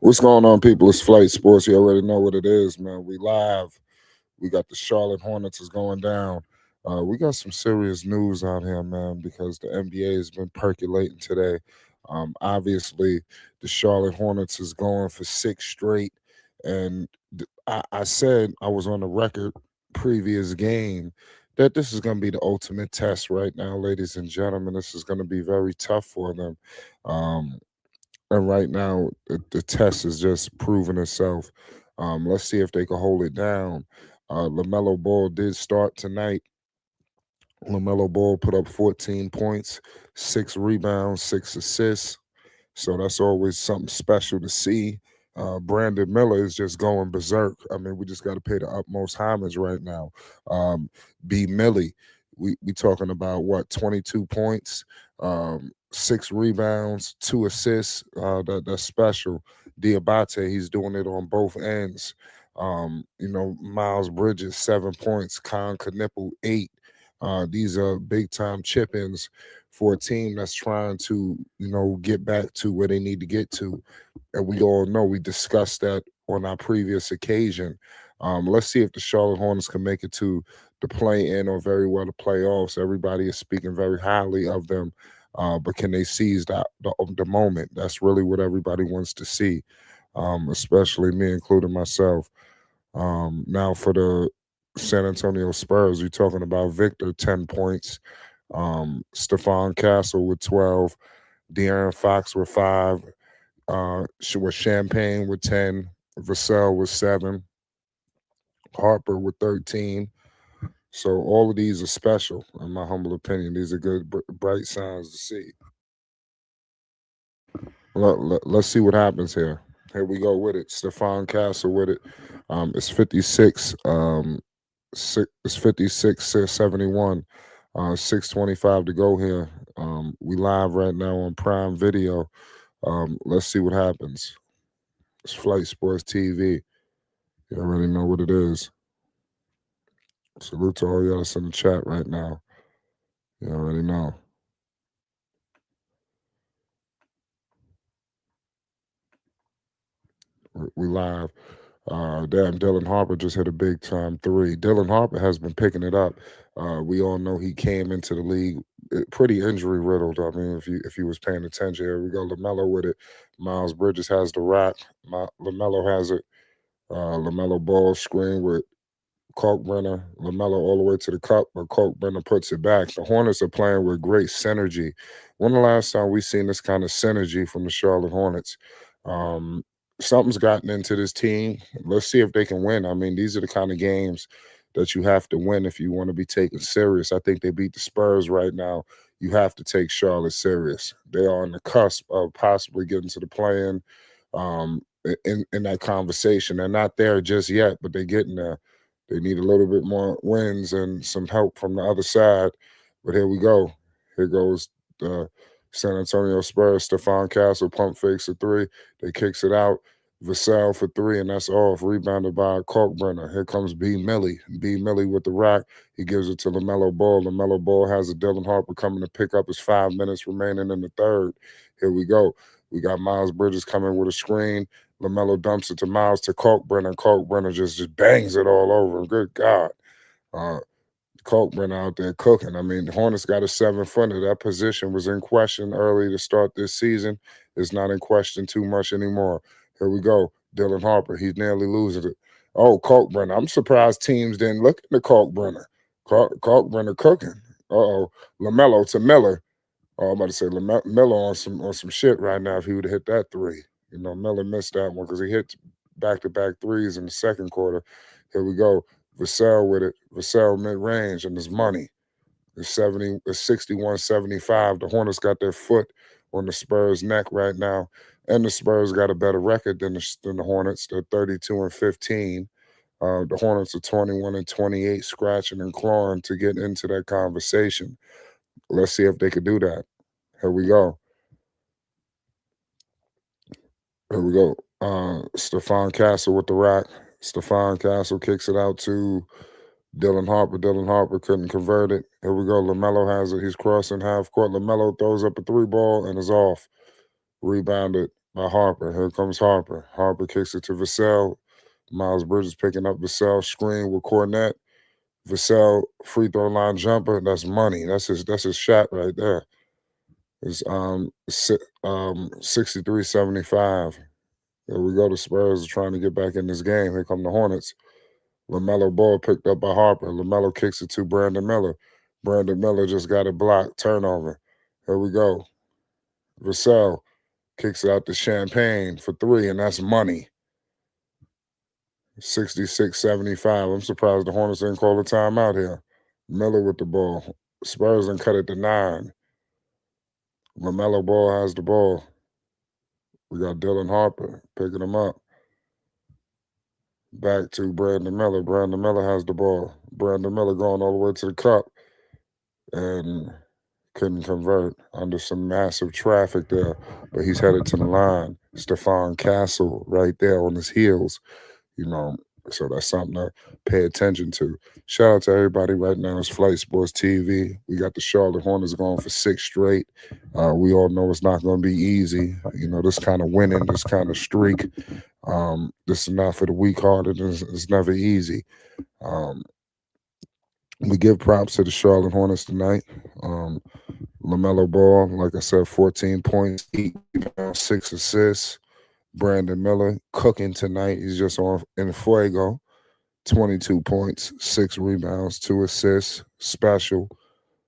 What's going on, people? It's Flight Sports. You already know what it is, man. We live. We got the Charlotte Hornets is going down. We got some serious news out here, man, because the NBA has been percolating today. Obviously, the Charlotte Hornets is going for six straight, and I said I was on the record previous game that this is going to be the ultimate test right now, ladies and gentlemen. This is going to be very tough for them. Um, and right now, the test is just proving itself. Let's see if they can hold it down. Lamelo Ball did start tonight. Lamelo Ball put up 14 points, 6 rebounds, 6 assists. So that's always something special to see. Brandon Miller is just going berserk. I mean, we just got to pay the utmost homage right now. Um, B. Millie, we talking about what, 22 points, 6 rebounds, 2 assists. That's special. Diabate, he's doing it on both ends. Miles Bridges, 7 points. Con Knipple, 8. These are big time chip ins for a team that's trying to, get back to where they need to get to. And we all know we discussed that on our previous occasion. Let's see if the Charlotte Hornets can make it to the play-in or very well the playoffs. Everybody is speaking very highly of them, but can they seize the moment? That's really what everybody wants to see, especially me, including myself. Now for the San Antonio Spurs, you're talking about Victor, 10 points, Stephon Castle with 12, De'Aaron Fox with 5, with Champagne with 10, Vassell with 7, Harper with 13. So all of these are special, in my humble opinion. These are good, bright signs to see. Let's see what happens here. Here we go with it. Stephon Castle with it. It's 56. It's 56 71. 6:25 to go here. We live right now on Prime Video. Let's see what happens. It's Flight Sports TV. You already know what it is. Salute to all y'all that's in the chat right now. You already know. We live. Damn, Dylan Harper just hit a big time three. Dylan Harper has been picking it up. We all know he came into the league pretty injury riddled. I mean, if you was paying attention, here we go. Lamelo with it. Miles Bridges has the rock. Lamelo has it. Lamelo ball screen with Kalkbrenner. Lamelo all the way to the cup, but Kalkbrenner puts it back. The Hornets are playing with great synergy. When the last time we seen this kind of synergy from the Charlotte Hornets? Um, Something's gotten into this team. Let's see if they can win. I mean, these are the kind of games that you have to win if you want to be taken serious. I think they beat the Spurs right now. You have to take Charlotte serious. They are on the cusp of possibly getting to the play-in. In that conversation. They're not there just yet, but they're getting there. They need a little bit more wins and some help from the other side. But here we go. Here goes the San Antonio Spurs. Stephon Castle pump fakes a three. They kicks it out. Vassell for three, and that's off. Rebounded by Kalkbrenner. Here comes B. Millie. B. Millie with the rock. He gives it to LaMelo Ball. LaMelo Ball has a Dylan Harper coming to pick up his 5 minutes remaining in the third. Here we go. We got Miles Bridges coming with a screen. LaMelo dumps it to Miles to Kalkbrenner. Kalkbrenner just bangs it all over him. Good God. Uh, Kalkbrenner out there cooking. I mean, the Hornets got a 7-footer. That position was in question early to start this season. It's not in question too much anymore. Here we go. Dylan Harper. He's nearly losing it. Oh, Kalkbrenner. I'm surprised teams didn't look into Kalkbrenner. Kalkbrenner cooking. Uh-oh. LaMelo to Miller. Oh, I'm about to say Miller on some shit right now if he would have hit that three. Miller missed that one because he hit back-to-back threes in the second quarter. Here we go. Vassell with it. Vassell mid-range, and his money. It's 61-75. The Hornets got their foot on the Spurs' neck right now. And the Spurs got a better record than the Hornets. They're 32-15. The Hornets are 21-28, scratching and clawing to get into that conversation. Let's see if they could do that. Here we go. Here we go. Stephon Castle with the rock. Stephon Castle kicks it out to Dylan Harper. Dylan Harper couldn't convert it. Here we go. LaMelo has it. He's crossing half court. LaMelo throws up a three ball and is off. Rebounded by Harper. Here comes Harper. Harper kicks it to Vassell. Miles Bridges picking up Vassell. Screen with Cornette. Vassell free throw line jumper. That's money. That's his shot right there. It's 63-75. There we go. The Spurs are trying to get back in this game. Here come the Hornets. Lamelo ball picked up by Harper. Lamelo kicks it to Brandon Miller. Brandon Miller just got it blocked. Turnover. Here we go. Vassell kicks it out to Champagne for three, and that's money. 66-75. I'm surprised the Hornets didn't call a timeout here. Miller with the ball. Spurs and cut it to 9. LaMelo Ball has the ball. We got Dylan Harper picking him up. Back to Brandon Miller. Brandon Miller has the ball. Brandon Miller going all the way to the cup and couldn't convert under some massive traffic there, but he's headed to the line. Stephon Castle right there on his heels, you know. So that's something to pay attention to. Shout out to everybody right now. It's Flight Sports TV. We got the Charlotte Hornets going for 6 straight. We all know it's not going to be easy. You know, this kind of winning, this kind of streak, this is not for the weak-hearted. It's never easy. We give props to the Charlotte Hornets tonight. LaMelo Ball, like I said, 14 points, 8 rebounds, 6 assists. Brandon Miller cooking tonight. He's just on in fuego. 22 points, 6 rebounds, 2 assists. Special.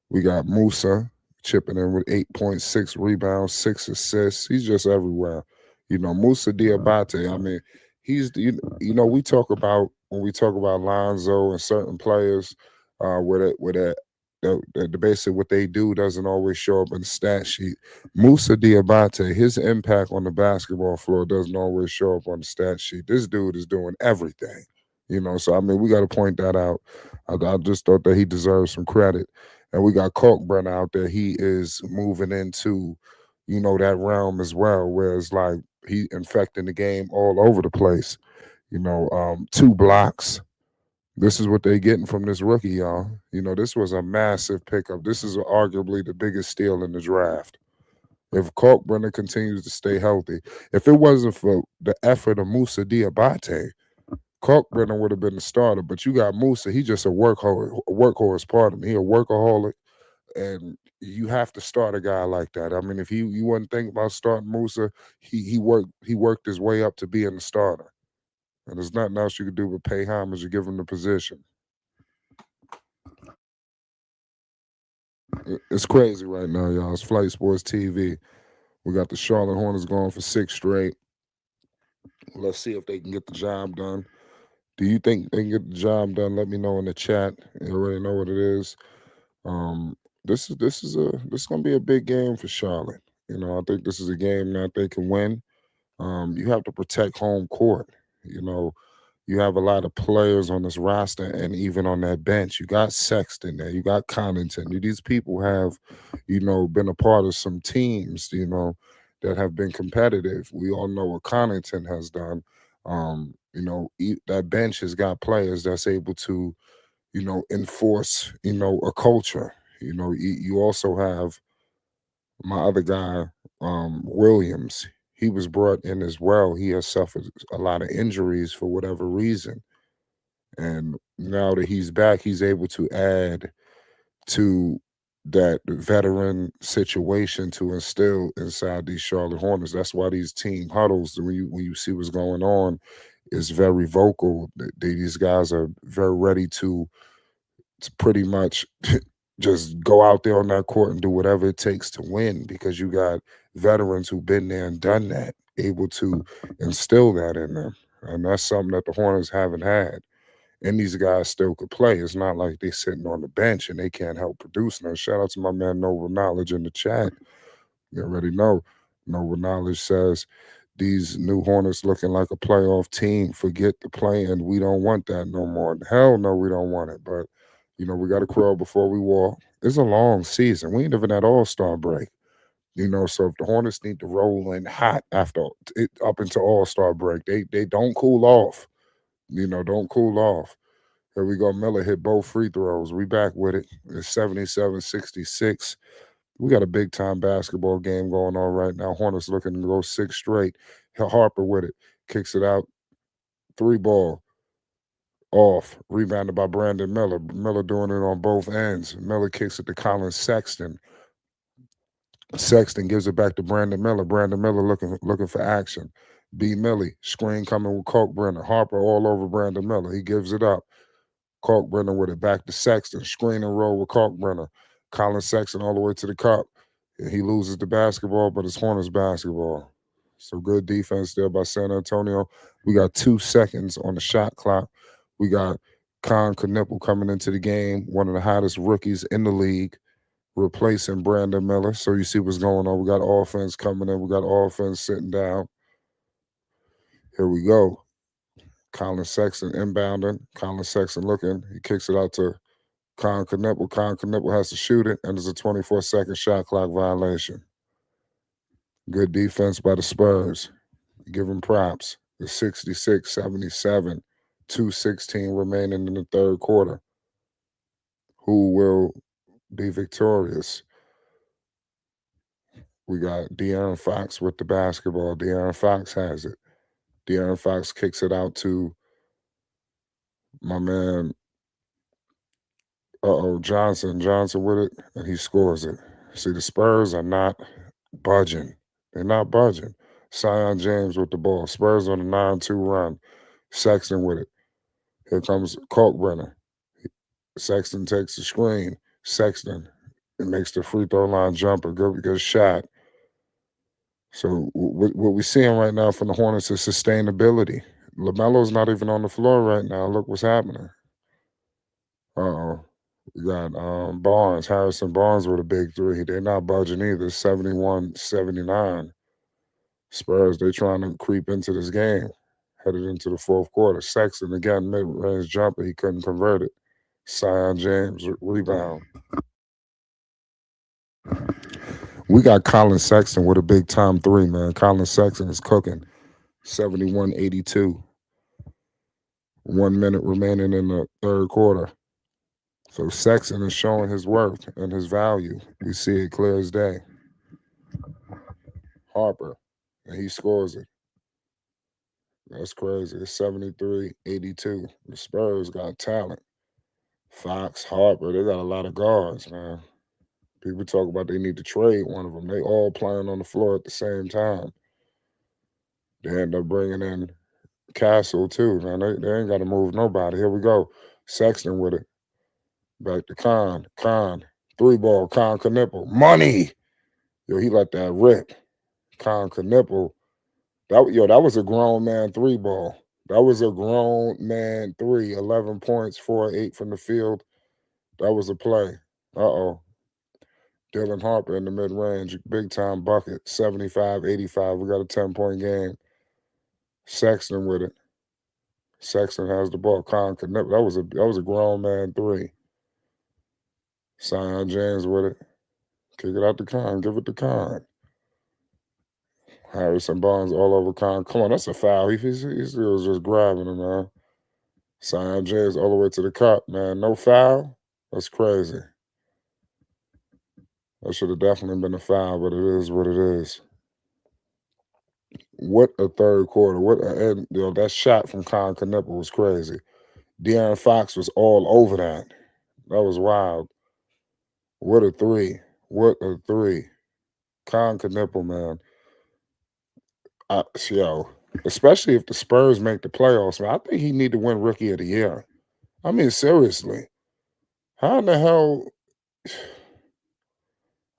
We got Musa chipping in with 8.6 rebounds, 6 assists. He's just everywhere. You know, Musa Diabate, I mean, we talk about, when we talk about Lonzo and certain players, the basically what they do doesn't always show up in the stat sheet. Musa Diabate, his impact on the basketball floor doesn't always show up on the stat sheet. This dude is doing everything. You know, so I mean, we got to point that out. I just thought that he deserves some credit. And we got Kalkbrenner out there. He is moving into, that realm as well, where it's like he infecting the game all over the place. 2 blocks. This is what they getting from this rookie, y'all. This was a massive pickup. This is arguably the biggest steal in the draft. If Kalkbrenner continues to stay healthy, if it wasn't for the effort of Musa Diabate, Kalkbrenner would have been the starter. But you got Musa. He just a workhorse. Pardon me. He a workaholic, and you have to start a guy like that. I mean, if you wouldn't think about starting Musa, he worked his way up to being the starter. And there's nothing else you could do but pay homage and give him the position. It's crazy right now, y'all. It's Flight Sports TV. We got the Charlotte Hornets going for 6 straight. Let's see if they can get the job done. Do you think they can get the job done? Let me know in the chat. You already know what it is. Um, this is gonna be a big game for Charlotte. I think this is a game that they can win. You have to protect home court. You know, you have a lot of players on this roster and even on that bench. You got Sexton there, you got Connaughton. These people have, been a part of some teams, that have been competitive. We all know what Connaughton has done. That bench has got players that's able to, enforce, a culture. You also have my other guy, Williams. He was brought in as well. He has suffered a lot of injuries for whatever reason. And now that he's back, he's able to add to that veteran situation to instill inside these Charlotte Hornets. That's why these team huddles, when you see what's going on, is very vocal. These guys are very ready to pretty much just go out there on that court and do whatever it takes to win, because you got veterans who've been there and done that, able to instill that in them. And that's something that the Hornets haven't had. And these guys still could play. It's not like they sitting on the bench and they can't help produce. Now, shout out to my man Noble Knowledge in the chat. You already know. Noble Knowledge says these new Hornets looking like a playoff team. Forget the play-in. We don't want that no more. Hell no, we don't want it. But, we got to crawl before we walk. It's a long season. We ain't even at All-Star break. So if the Hornets need to roll in hot after up into All-Star break, they don't cool off. Don't cool off. Here we go. Miller hit both free throws. We back with it. It's 77-66. We got a big time basketball game going on right now. Hornets looking to go six straight. Harper with it, kicks it out, three ball off, rebounded by Brandon Miller. Miller doing it on both ends. Miller kicks it to Colin Sexton. Sexton gives it back to Brandon Miller. Brandon Miller looking for action. B. Millie, screen coming with Kalkbrenner. Harper all over Brandon Miller. He gives it up. Kalkbrenner with it back to Sexton. Screen and roll with Kalkbrenner. Colin Sexton all the way to the cup. He loses the basketball, but it's Hornets basketball. So good defense there by San Antonio. We got 2 seconds on the shot clock. We got Con Knipple coming into the game, one of the hottest rookies in the league, replacing Brandon Miller. So you see what's going on. We got offense coming in. We got offense sitting down. Here we go. Colin Sexton inbounding. Colin Sexton looking. He kicks it out to Con Knipple. Con Knipple has to shoot it, and there's a 24-second shot clock violation. Good defense by the Spurs. Give them props. The 66-77, 2:16 remaining in the third quarter. Who will be victorious? We got De'Aaron Fox with the basketball. De'Aaron Fox has it. De'Aaron Fox kicks it out to my man, Johnson. Johnson with it, and he scores it. See, the Spurs are not budging. They're not budging. Zion James with the ball. Spurs on a 9-2 run. Sexton with it. Here comes Kalkbrenner. Sexton takes the screen. Sexton makes the free throw line jumper. Good shot. So what we're seeing right now from the Hornets is sustainability. LaMelo's not even on the floor right now. Look what's happening. Uh-oh. We got Barnes, Harrison Barnes with a big three. They're not budging either. 71-79. Spurs, they're trying to creep into this game. Headed into the fourth quarter. Sexton, again, mid-range jumper. He couldn't convert it. Zion James, rebound. We got Colin Sexton with a big time three, man. Colin Sexton is cooking. 71-82. 1 minute remaining in the third quarter. So Sexton is showing his worth and his value. We see it clear as day. Harper, and he scores it. That's crazy. It's 73-82. The Spurs got talent. Fox, Harper, they got a lot of guards, man. People talk about they need to trade one of them. They all playing on the floor at the same time. They end up bringing in Castle too, man. They ain't got to move nobody. Here we go. Sexton with it. Back to Con. Three ball. Con Knipple. Money. Yo, he let that rip. Con Knipple. That was a grown man three ball. That was a grown man three. 11 points, 4-8 from the field. That was a play. Uh-oh. Dylan Harper in the mid-range. Big time bucket. 75-85. We got a 10-point game. Sexton with it. Sexton has the ball. Con Knipple. That was a grown man three. Zion James with it. Kick it out to Con. Give it to Con. Harrison Barnes all over Con. Come on, that's a foul. He was just grabbing him, man. Zion James all the way to the cup, man. No foul? That's crazy. That should have definitely been a foul, but it is what it is. What a third quarter. That shot from Con Knipple was crazy. De'Aaron Fox was all over that. That was wild. What a three. What a three. Con Knipple, man. Yo, especially if the Spurs make the playoffs, man, I think he need to win Rookie of the Year. I mean, seriously. How in the hell?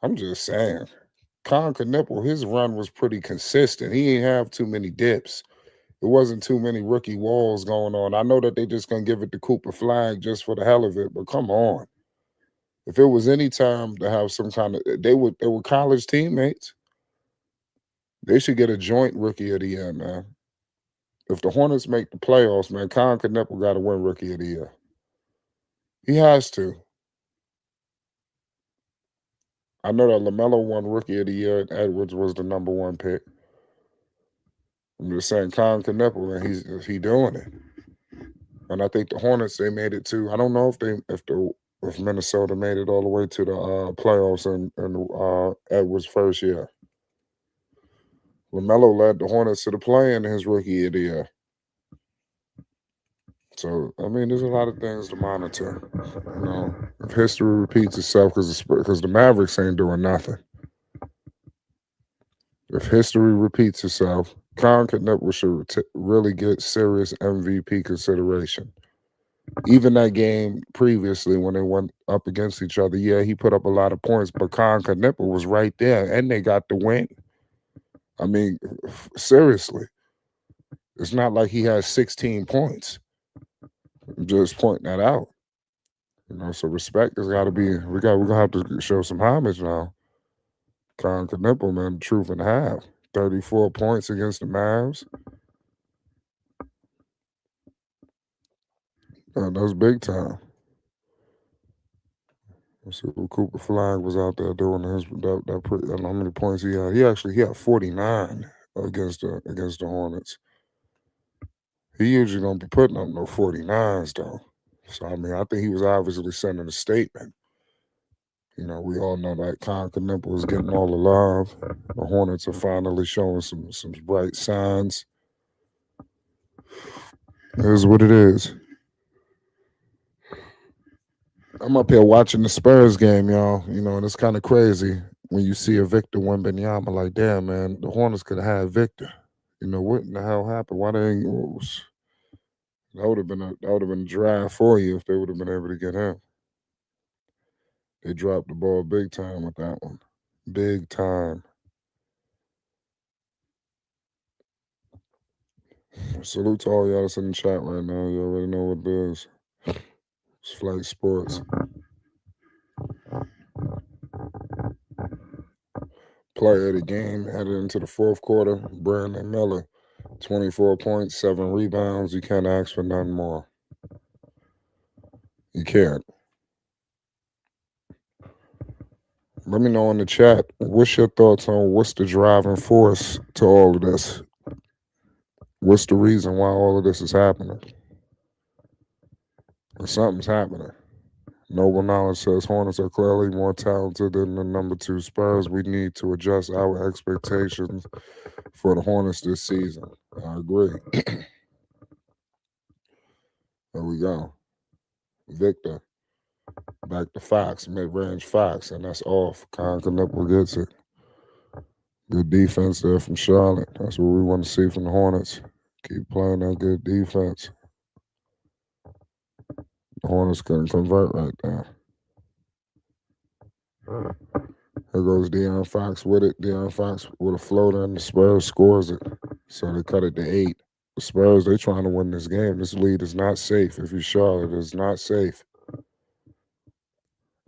I'm just saying. Con Knipple, his run was pretty consistent. He didn't have too many dips. It wasn't too many rookie walls going on. I know that they just gonna give it to Cooper Flag just for the hell of it, but come on. If it was any time to have some kind of they were college teammates. They should get a joint Rookie of the Year, man. If the Hornets make the playoffs, man, Con Knipple got to win Rookie of the Year. He has to. I know that Lamelo won Rookie of the Year and Edwards was the number one pick. I'm just saying, Con Knipple, and he doing it. And I think the Hornets, they made it too. I don't know if if Minnesota made it all the way to the playoffs in Edwards' first year. Lamelo led the Hornets to the play in his rookie year. So I mean, there's a lot of things to monitor. If history repeats itself, because the Mavericks ain't doing nothing. If history repeats itself, Khan Knuckles should really get serious MVP consideration. Even that game previously when they went up against each other, yeah, he put up a lot of points, but Khan Knuckles was right there, and they got the win. I mean, seriously, it's not like he has 16 points. I'm just pointing that out. So respect has got to be. We're gonna have to show some homage now. Khan Knuckles, man, the truth and a half. 34 points against the Mavs. That was big time. Let's see what Cooper Flag was out there doing I don't know how many points he had. He had 49 against the Hornets. He usually don't be putting up no 49s though. So I mean, I think he was obviously sending a statement. We all know that Khan Knuckles is getting all the love. The Hornets are finally showing some bright signs. It is what it is. I'm up here watching the Spurs game, y'all. And it's kind of crazy when you see a Victor Wembanyama like, damn, man, the Hornets could have had Victor. What in the hell happened? Why they ain't? That would have been a drive for you if they would have been able to get him. They dropped the ball big time with that one. Big time. Salute to all y'all that's in the chat right now. You already know what it is. It's Flight Sports. Player of the game headed into the fourth quarter, Brandon Miller. 24 points, 7 rebounds. You can't ask for none more. You can't. Let me know in the chat, what's your thoughts on what's the driving force to all of this? What's the reason why all of this is happening? Or something's happening. Noble Knowledge says Hornets are clearly more talented than the number 2 Spurs. We need to adjust our expectations for the Hornets this season. I agree. There we go. Victor. Back to Fox, mid-range Fox, and that's off. Khan Knuckles gets it. Good defense there from Charlotte. That's what we want to see from the Hornets. Keep playing that good defense. The Hornets couldn't convert right there. Here goes De'Aaron Fox with it. De'Aaron Fox with a floater, and the Spurs scores it. So they cut it to 8. The Spurs, they trying to win this game. This lead is not safe. If you're Charlotte, it's not safe.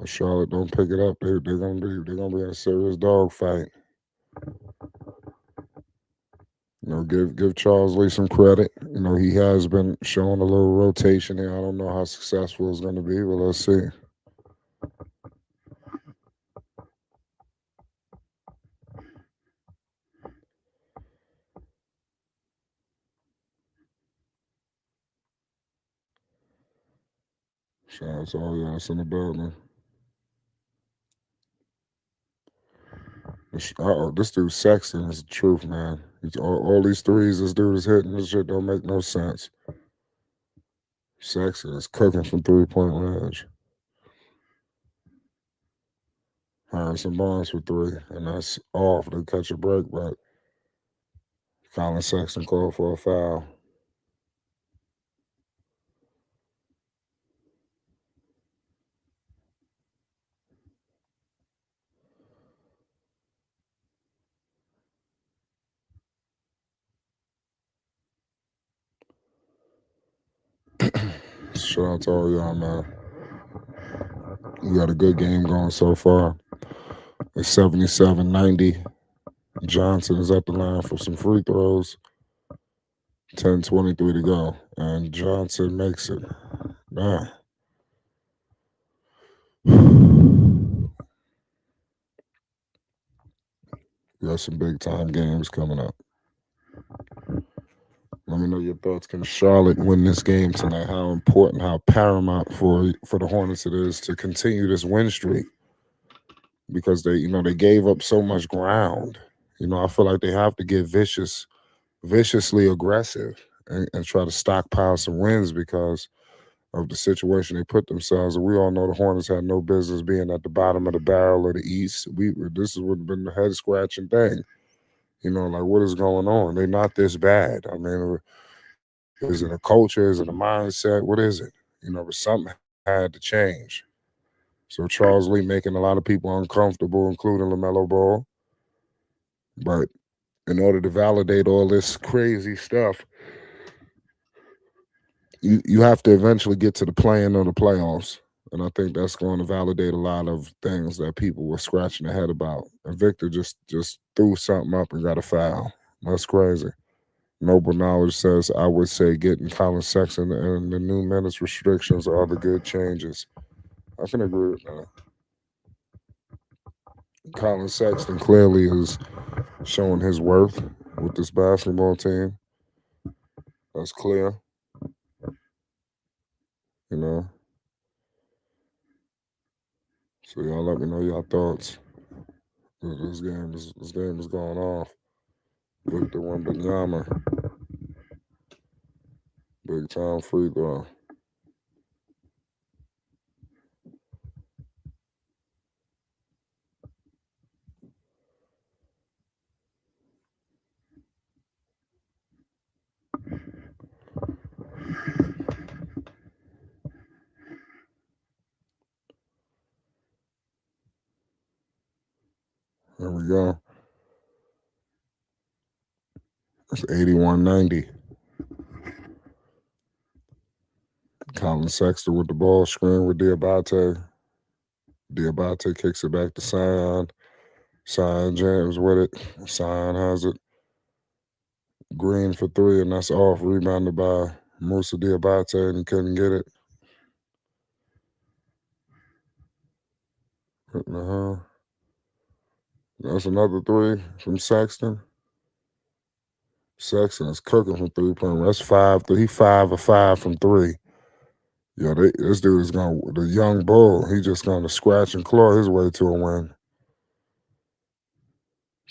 If Charlotte don't pick it up, they're gonna be in a serious dogfight. Give Charles Lee some credit. He has been showing a little rotation here. I don't know how successful it's going to be, but let's see. Shout out to all y'all that's in the building. This dude Sexton is the truth, man. All these threes this dude is hitting, this shit don't make no sense. Sexton is cooking from 3-point range. Harrison Barnes for 3, and that's off. They catch a break, but Colin Sexton called for a foul. Shout out to all y'all, man. We got a good game going so far. It's 77-90. Johnson is at the line for some free throws. 10:23 to go. And Johnson makes it. Man. We got some big time games coming up. Let Let me know your thoughts. Can Charlotte win this game tonight? How important, how paramount for the Hornets it is to continue this win streak because they gave up so much ground. I feel like they have to get viciously aggressive and try to stockpile some wins because of the situation they put themselves in. We all know the Hornets had no business being at the bottom of the barrel of the East. This would have been the head scratching thing. Like what is going on? They're not this bad. I mean, is it a culture? Is it a mindset? What is it? But something had to change. So Charles Lee making a lot of people uncomfortable, including Lamelo Ball. But in order to validate all this crazy stuff, you have to eventually get to the play-in or the playoffs. And I think that's going to validate a lot of things that people were scratching their head about. And Victor just threw something up and got a foul. That's crazy. Noble Knowledge says, I would say getting Colin Sexton and the new minutes restrictions are the good changes. I can agree with that. Colin Sexton clearly is showing his worth with this basketball team. That's clear. You know. So y'all let me know your thoughts. This game is going off. Victor Wembanyama, big time free throw. There we go. It's 81-90. Colin Sexton with the ball screen with Diabate. Diabate kicks it back to Sion. Sion James with it. Sion has it. Green for three, and that's off. Rebounded by Musa Diabate, and he couldn't get it. Uh-huh. That's another three from Sexton. Sexton is cooking from 3-point. That's 5. He 5 of 5 from three. This dude is going the young bull. He just going to scratch and claw his way to a win.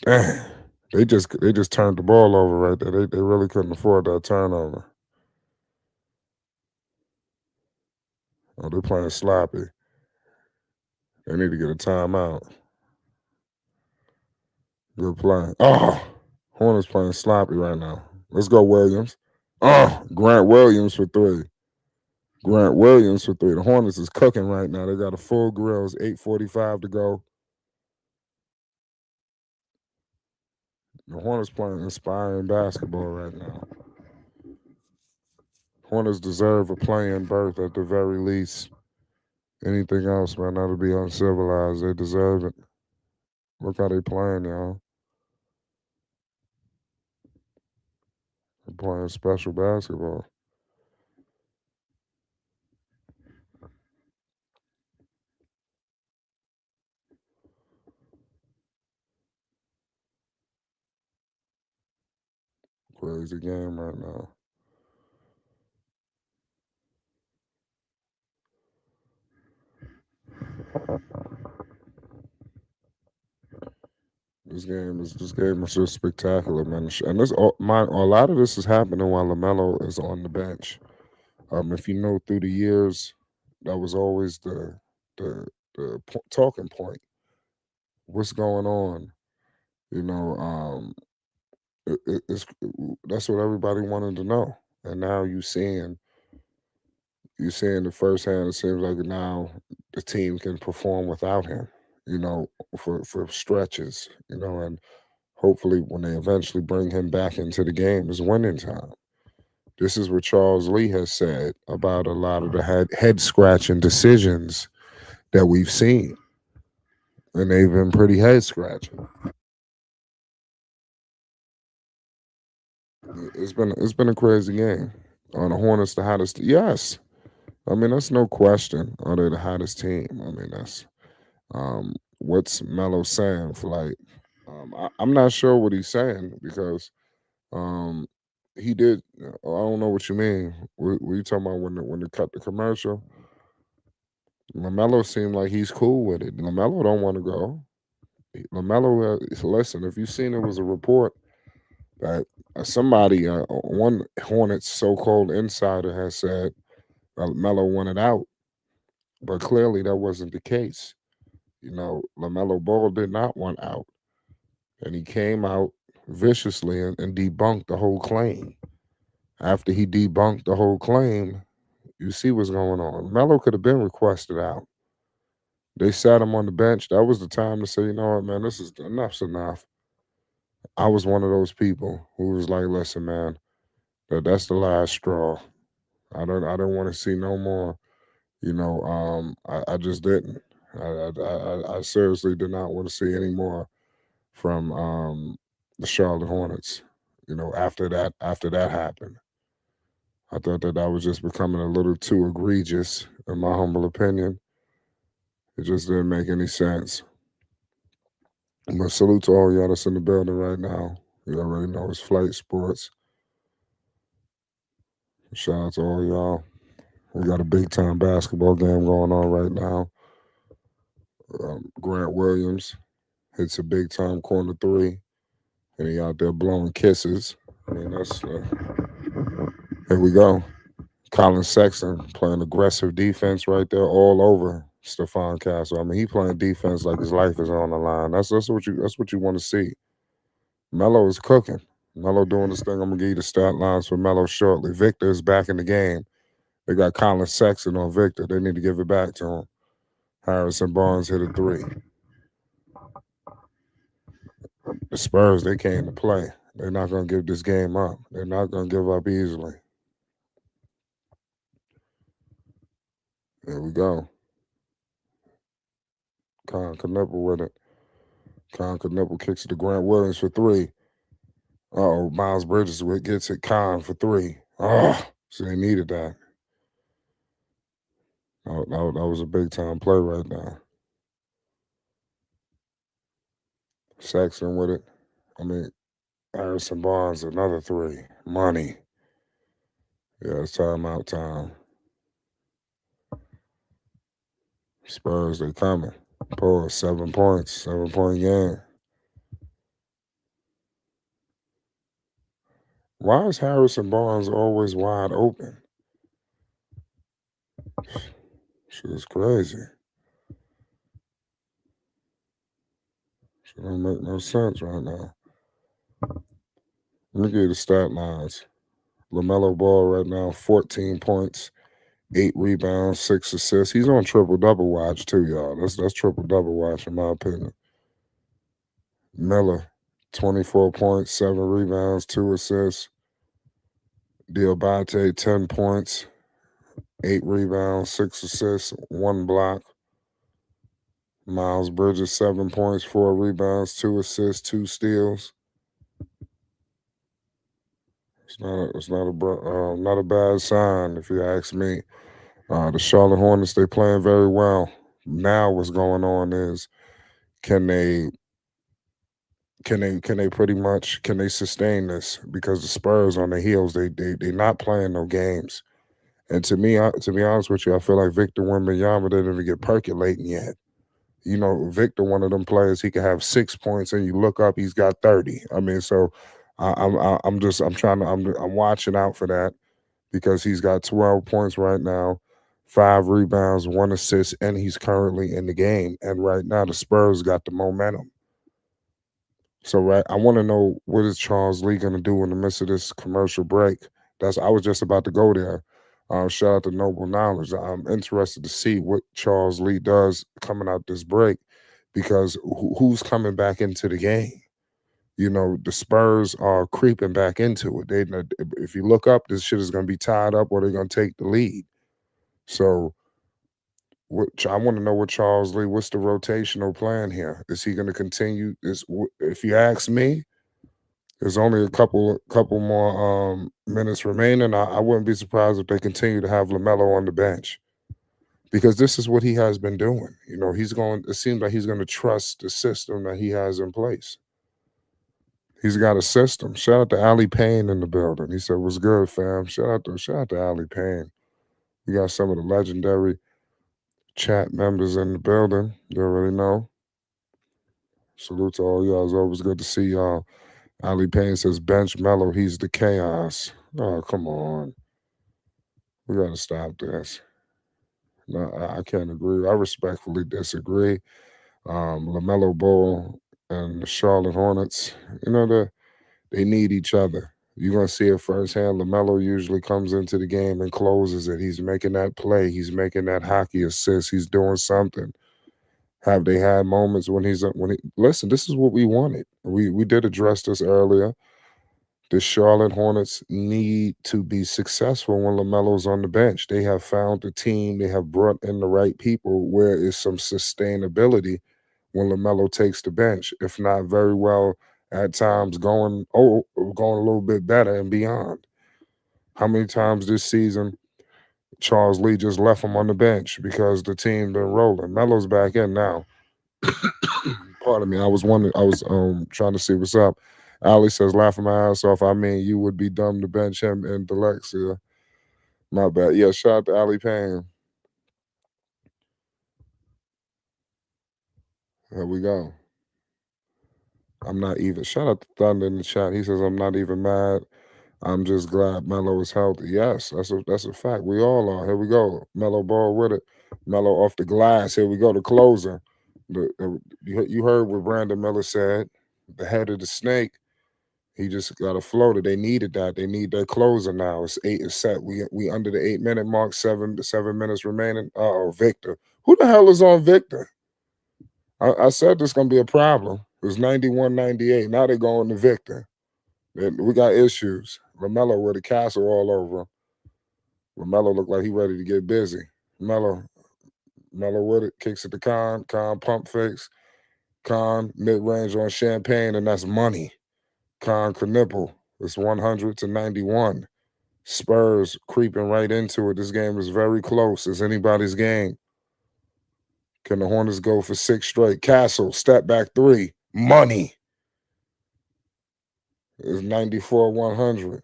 Damn, they just turned the ball over right there. They really couldn't afford that turnover. Oh, they're playing sloppy. They need to get a timeout. Good play. Oh, Hornets playing sloppy right now. Let's go, Williams. Oh, Grant Williams for three. Grant Williams for three. The Hornets is cooking right now. They got a full grill. It's 8:45 to go. The Hornets playing inspiring basketball right now. Hornets deserve a play-in berth at the very least. Anything else, man, that'll be uncivilized. They deserve it. Look how they playing, y'all. They're playing special basketball. Crazy game right now. This game is just spectacular, man. And a lot of this is happening while Lamelo is on the bench. If you know through the years, that was always the talking point. What's going on? You know, that's what everybody wanted to know, and now you seeing the firsthand. It seems like now the team can perform without him. For stretches. And hopefully when they eventually bring him back into the game, is winning time. This is what Charles Lee has said about a lot of the head scratching decisions that we've seen, and they've been pretty head scratching. It's been a crazy game. On the Hornets, the hottest. Yes, I mean that's no question. Are they the hottest team? I mean that's what's Melo saying for like. I'm not sure what he's saying because um, He did. I don't know what you mean. What you talking about when they cut the commercial? Lamelo seemed like he's cool with it. Lamelo don't want to go. Lamelo, listen. If you seen it was a report that somebody, one Hornets so-called insider, has said Melo wanted out, but clearly that wasn't the case. Lamelo Ball did not want out, and he came out viciously and debunked the whole claim. After he debunked the whole claim, you see what's going on. Melo could have been requested out. They sat him on the bench. That was the time to say, you know what, man, this is enough's enough. I was one of those people who was like, listen, man, that's the last straw. I don't want to see no more. I just didn't. I seriously did not want to see any more from the Charlotte Hornets. After that happened, I thought that was just becoming a little too egregious, in my humble opinion. It just didn't make any sense. But salute to all y'all that's in the building right now. You already know it's Flight Sports. Shout out to all y'all. We got a big time basketball game going on right now. Grant Williams hits a big time corner three, and he out there blowing kisses. I mean, here we go. Colin Sexton playing aggressive defense right there all over Stephon Castle. I mean, he playing defense like his life is on the line. That's what you want to see. Melo is cooking. Melo doing this thing. I'm gonna give you the stat lines for Melo shortly. Victor is back in the game. They got Colin Sexton on Victor. They need to give it back to him. Harrison Barnes hit a three. The Spurs, they came to play. They're not gonna give this game up. They're not gonna give up easily. There we go. Con Knipple with it. Con Knipple kicks it to Grant Williams for three. Oh, Miles Bridges gets it. Con for three. Oh, so they needed that. That was a big time play right now. Sexton with it. I mean, Harrison Barnes, another three. Money. Yeah, it's timeout time. Spurs, they coming. Pause. 7 points. 7 point game. Why is Harrison Barnes always wide open? Shit is crazy. Shit don't make no sense right now. Let me give you the stat lines. LaMelo Ball right now, 14 points, 8 rebounds, 6 assists. He's on triple double watch too, y'all. That's triple double watch in my opinion. Miller, 24 points, 7 rebounds, 2 assists. Diabate, 10 points, 8 rebounds, 6 assists, 1 block. Miles Bridges, 7 points, 4 rebounds, 2 assists, 2 steals. It's not a bad sign if you ask me. The Charlotte Hornets, they playing very well. Now what's going on is can they can they sustain this? Because the Spurs on the heels, they not playing no games. And to be honest with you, I feel like Victor Wembanyama didn't even get percolating yet. Victor, one of them players, he could have 6 points, and you look up, he's got 30. I mean, so I'm watching out for that because he's got 12 points right now, 5 rebounds, 1 assist, and he's currently in the game. And right now, the Spurs got the momentum. So, right, I want to know what is Charles Lee going to do in the midst of this commercial break. I was just about to go there. Shout out to Noble Knowledge. I'm interested to see what Charles Lee does coming out this break because who's coming back into the game? The Spurs are creeping back into it. If you look up, this shit is going to be tied up or they're going to take the lead. So I want to know what Charles Lee, what's the rotational plan here? Is he going to continue? If you ask me, there's only a couple more minutes remaining. I wouldn't be surprised if they continue to have Lamelo on the bench because this is what he has been doing. He's going. It seems like he's going to trust the system that he has in place. He's got a system. Shout out to Ali Payne in the building. He said, "What's good, fam?" Shout out to Ali Payne. We got some of the legendary chat members in the building. You already know. Salute to all y'all. It's always good to see y'all. Ali Payne says, "Bench Mello, he's the chaos." Oh, come on. We gotta stop this. No, I can't agree. I respectfully disagree. Lamelo Ball and the Charlotte Hornets, you know, they need each other. You're gonna see it firsthand. Lamelo usually comes into the game and closes it. He's making that play. He's making that hockey assist. He's doing something. Have they had moments when he listen? This is what we wanted. We did address this earlier. The Charlotte Hornets need to be successful when LaMelo's on the bench. They have found the team. They have brought in the right people where is some sustainability when LaMelo takes the bench. If not very well, at times going a little bit better and beyond. How many times this season Charles Lee just left him on the bench because the team been rolling? Melo's back in now. Pardon me. I was trying to see what's up. Ali says, laughing my ass off. I mean, you would be dumb to bench him in Dyslexia. My bad. Yeah, shout out to Ali Payne. Here we go. I'm not even. Shout out to Thunder in the chat. He says, I'm not even mad. I'm just glad Melo is healthy. Yes, that's a fact. We all are. Here we go. Melo ball with it. Melo off the glass. Here we go. The closer. You heard what Brandon Miller said. The head of the snake. He just got a floater. They needed that. They need their closer now. It's eight. It's set. We under the 8 minute mark. 7 minutes remaining. Uh oh, Victor. Who the hell is on Victor? I said this gonna be a problem. It was 91-98. Now they're going to Victor. We got issues. Lamelo with a castle all over him. Lamelo looked like he ready to get busy. Melo, Melo with it. Kicks it to Khan. Khan pump fakes. Khan mid range on Champagne, and that's money. Khan Knipple. It's 100-91. Spurs creeping right into it. This game is very close. It's anybody's game. Can the Hornets go for 6 straight? Castle, step back three. Money. It's 94-100.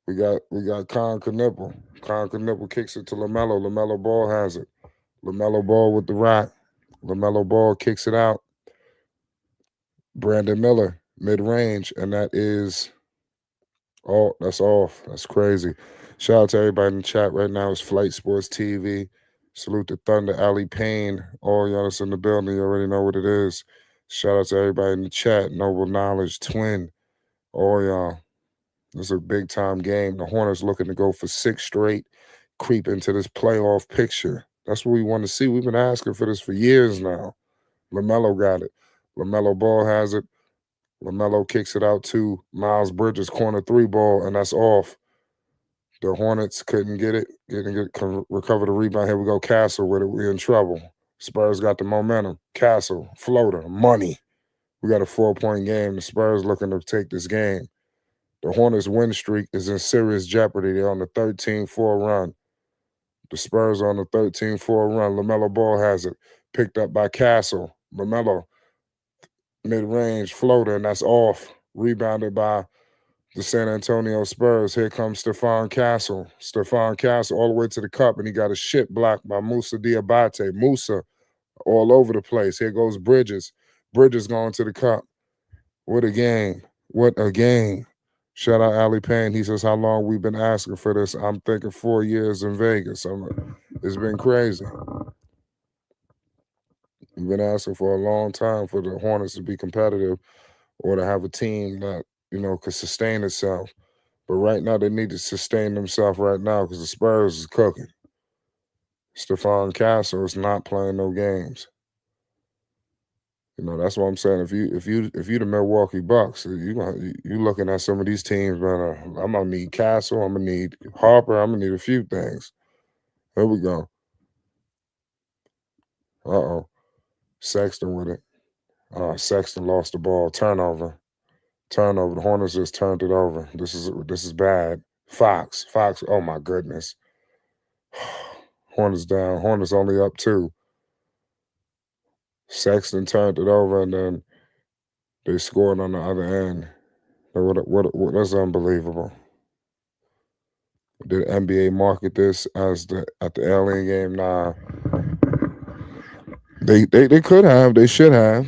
We got Khan Knipple. Khan Knipple kicks it to Lamelo. Lamelo Ball has it. Lamelo Ball with the rock. Lamelo Ball kicks it out. Brandon Miller, mid-range, and that is that's off. That's crazy. Shout out to everybody in the chat right now. It's Flight Sports TV. Salute to Thunder, Ali Payne. All y'all that's in the building, you already know what it is. Shout out to everybody in the chat. Noble Knowledge, Twin. All y'all. This is a big time game. The Hornets looking to go for 6 straight, creep into this playoff picture. That's what we want to see. We've been asking for this for years now. LaMelo got it. LaMelo Ball has it. LaMelo kicks it out to Miles Bridges, corner three ball, and that's off. The Hornets couldn't get it, recover the rebound. Here we go, Castle with it. We're in trouble. Spurs got the momentum. Castle, floater, money. We got a 4-point game. The Spurs looking to take this game. The Hornets win streak is in serious jeopardy. They're on the 13-4 run. The Spurs are on the 13-4 run. LaMelo Ball has it. Picked up by Castle. LaMelo, mid-range floater, and that's off. Rebounded by the San Antonio Spurs. Here comes Stephon Castle. Stephon Castle all the way to the cup, and he got a shit blocked by Musa Diabate. Musa all over the place. Here goes Bridges. Bridges going to the cup. What a game. What a game. Shout out Ali Payne. He says, how long we've been asking for this? I'm thinking 4 years in Vegas. It's been crazy. We've been asking for a long time for the Hornets to be competitive or to have a team that, could sustain itself. But right now, they need to sustain themselves right now because the Spurs is cooking. Stephon Castle is not playing no games. That's what I'm saying. If you the Milwaukee Bucks, you looking at some of these teams, man. I'm gonna need Castle. I'm gonna need Harper. I'm gonna need a few things. Here we go. Sexton with it. Sexton lost the ball. Turnover. The Hornets just turned it over. This is bad. Fox. Oh my goodness. Hornets down. Hornets only up 2. Sexton turned it over, and then they scored on the other end. That's unbelievable. Did NBA market this as the alien game? Nah, they could have, they should have.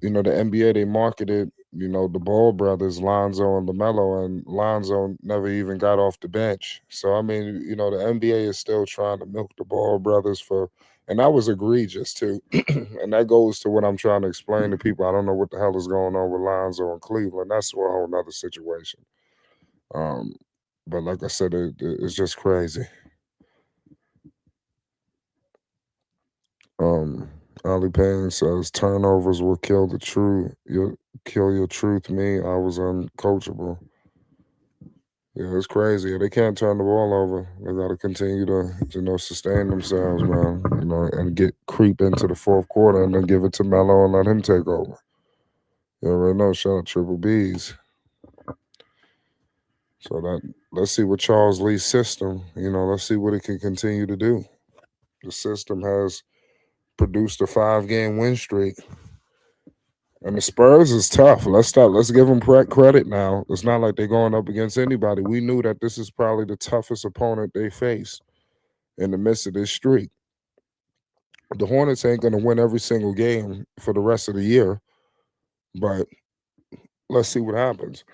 The NBA, they marketed, the Ball brothers, Lonzo and Lamelo, and Lonzo never even got off the bench. So I mean, the NBA is still trying to milk the Ball brothers and that was egregious too. And that goes to what I'm trying to explain to people. I don't know what the hell is going on with Lonzo and Cleveland. That's a whole nother situation. Um, but like I said, it's just crazy. Um, Ali Payne says turnovers will kill the truth. You'll kill your truth. Me, I was uncoachable. Yeah, it's crazy. They can't turn the ball over. They got to continue to, sustain themselves, man. And get creep into the fourth quarter and then give it to Melo and let him take over. You already know. Shout out Triple B's. So let's see what Charles Lee's system. Let's see what it can continue to do. The system has produced a 5-game win streak. And the Spurs is tough. Let's stop. Let's give them credit now. It's not like they're going up against anybody. We knew that this is probably the toughest opponent they face in the midst of this streak. The Hornets ain't going to win every single game for the rest of the year, but let's see what happens.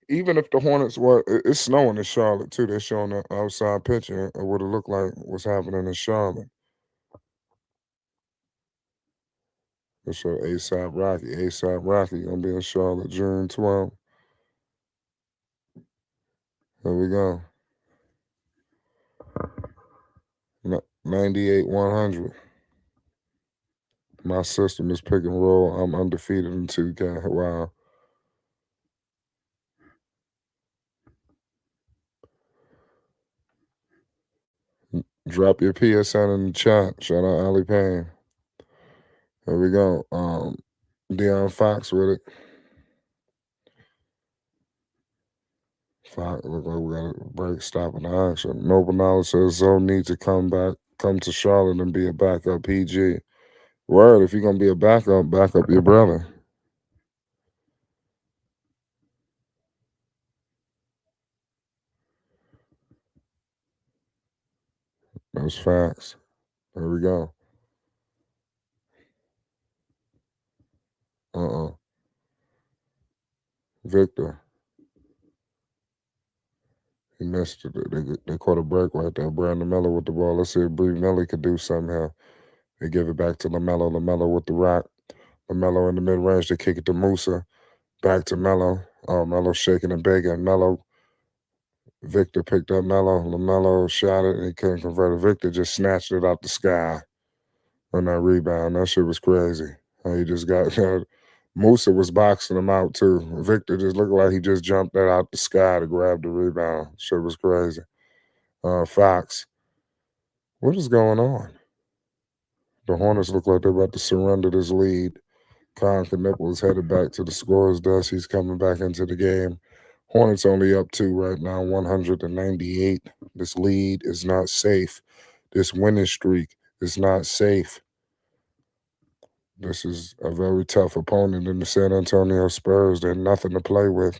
Even if the Hornets it's snowing in Charlotte too. They're showing an outside picture of what it looked like what's happening in Charlotte. They show ASAP Rocky. ASAP Rocky going to be in Charlotte June 12th. Here we go. 98 100. My system is pick and roll. I'm undefeated in 2K. Wow. Drop your PSN in the chat. Shout out Ali Payne. Here we go. Deion Fox with it. Fox look like we got a break stopping the action. Noble Knowledge says Zoe needs to come to Charlotte and be a backup PG. Word, if you're gonna be a backup, back up your brother. Those facts. There we go. Victor. He missed it. They caught a break right there. Brandon Miller with the ball. Let's see if Bree Miller could do something here. They give it back to Lamelo. Lamelo with the rock. Lamelo in the mid range. They kick it to Musa. Back to Melo. Oh, Melo shaking and begging. Melo. Victor picked up Melo. Lamelo shot it and he couldn't convert it. Victor just snatched it out the sky on that rebound. That shit was crazy. How he just got Musa was boxing him out too. Victor just looked like he just jumped that out the sky to grab the rebound. Shit was crazy. Fox. What is going on? The Hornets look like they're about to surrender this lead. Con Knipple is headed back to the scorer's desk. He's coming back into the game. Hornets only up 2 right now, 198. This lead is not safe. This winning streak is not safe. This is a very tough opponent in the San Antonio Spurs. They're nothing to play with.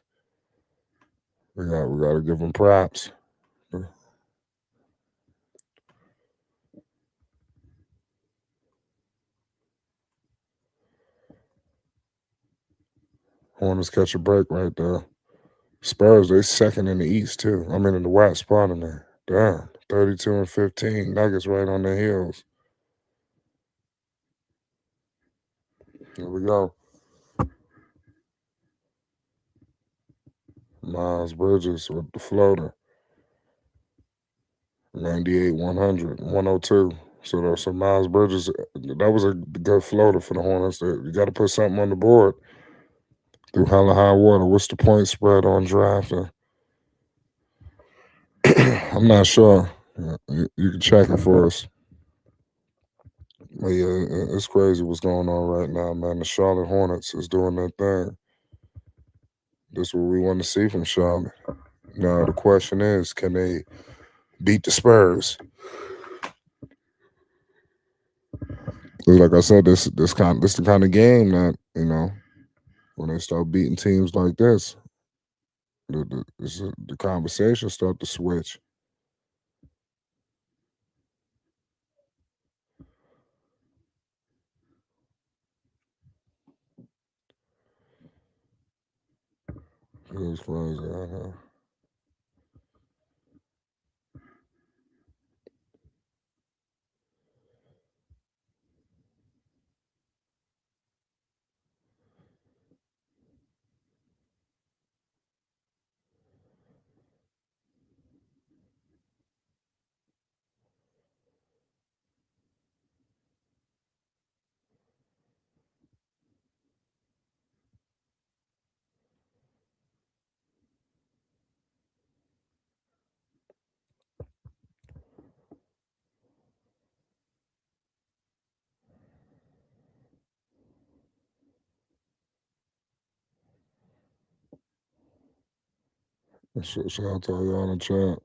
We got to give them props. Hornets catch a break right there. Spurs, they second in the East too. I mean in the West, pardon me. Damn, 32-15. Nuggets right on their heels. Here we go. Miles Bridges with the floater. 98, 100, 102. So Miles Bridges, that was a good floater for the Hornets. You got to put something on the board through hella high water. What's the point spread on draft? I'm not sure. You can check it for us. But yeah, it's crazy what's going on right now, man. The Charlotte Hornets is doing their thing. This is what we want to see from Charlotte. Now the question is, can they beat the Spurs? Like I said, this the kind of game that when they start beating teams like this, The conversation start to switch. It was crazy. Shout out to y'all in the chat.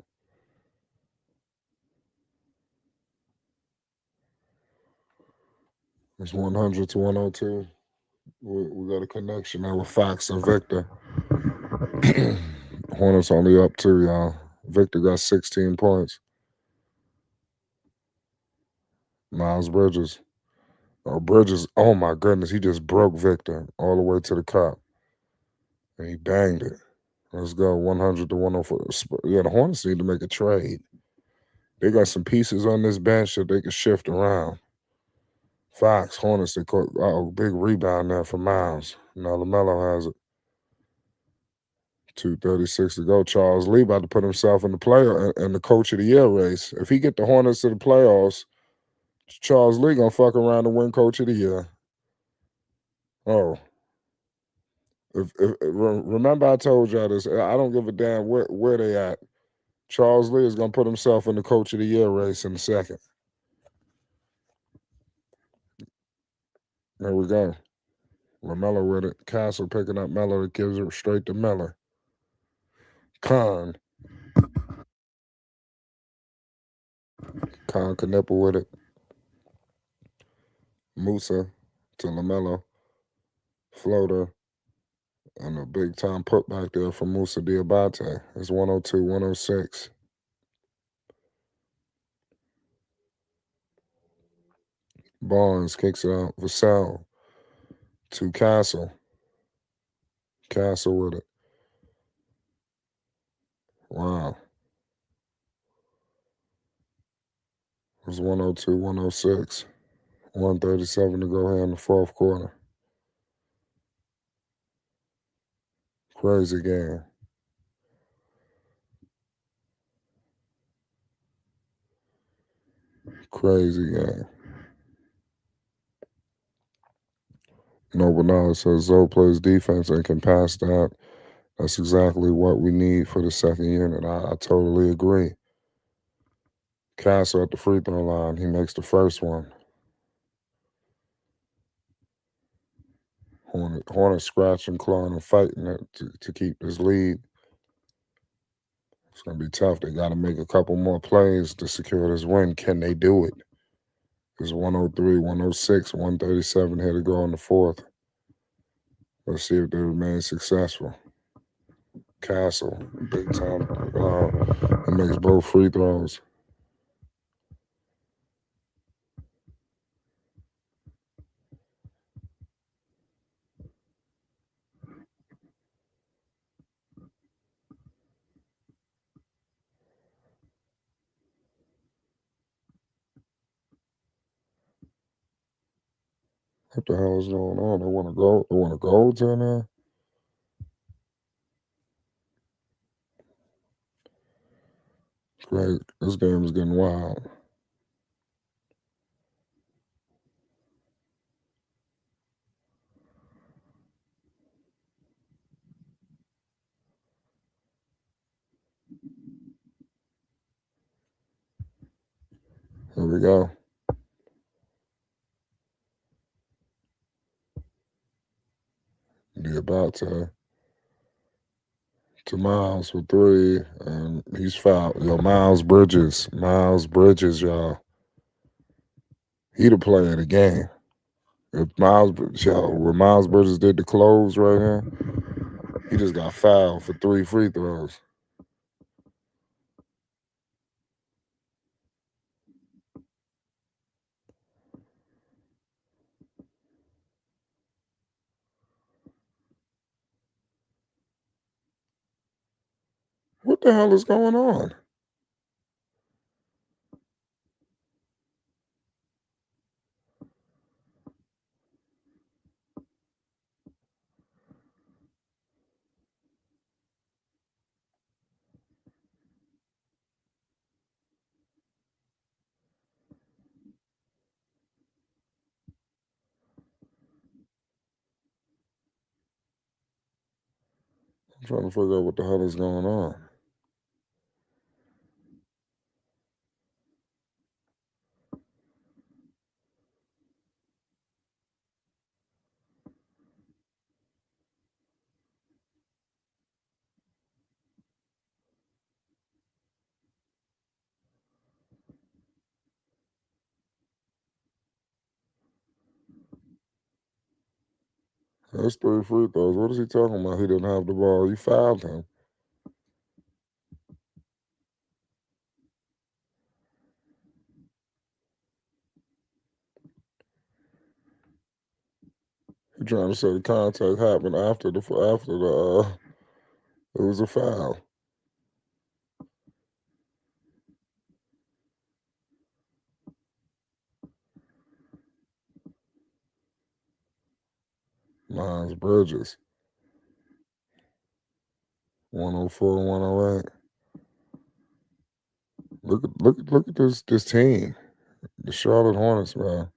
It's 100 to 102. We got a connection there with Fox and Victor. Hornets only up 2, y'all. Victor got 16 points. Miles Bridges. Oh, Bridges, oh my goodness, he just broke Victor all the way to the cup. And he banged it. Let's go, 100 to 104. Yeah, the Hornets need to make a trade. They got some pieces on this bench that they can shift around. Fox, Hornets, they caught big rebound there for Miles. Now Lamelo has it. 2:36 to go. Charles Lee about to put himself in the playoff in the coach of the year race. If he get the Hornets to the playoffs, Charles Lee gonna fuck around and win coach of the year. Oh. Remember I told y'all this. I don't give a damn where they at. Charles Lee is gonna put himself in the coach of the year race in a second. There we go. LaMelo with it. Castle picking up Melo. That gives it straight to Miller. Khan Knipple with it. Musa to LaMelo. Floater. And a big time putback there from Musa Diabate. It's 102, 106. Barnes kicks it out. Vassell to Castle. Castle with it. Wow. It was 102, 106. 137 to go here in the fourth quarter. Crazy game. Crazy game. Noble Knowledge says Zoe plays defense and can pass that. That's exactly what we need for the second unit. I totally agree. Castle at the free throw line. He makes the first one. Hornet scratching, clawing, and fighting it to keep this lead. It's going to be tough. They got to make a couple more plays to secure this win. Can they do it? It's 103, 106, 137 here to go in the fourth. Let's see if they remain successful. Castle, big time. He makes both free throws. What the hell is going on? They want to go. They want to go to now. Great. This game is getting wild. Here we go. Be about to Miles for three, and he's fouled. Yo, Miles Bridges, y'all. He the player of the game. If what Miles Bridges did the close right here, He just got fouled for 3 free throws. What the hell is going on? I'm trying to figure out what the hell is going on. That's 3 free throws. What is he talking about? He didn't have the ball. You fouled him. You're trying to say the contact happened after the it was a foul. Miles Bridges. 104 and 108. Look at this team. The Charlotte Hornets, man.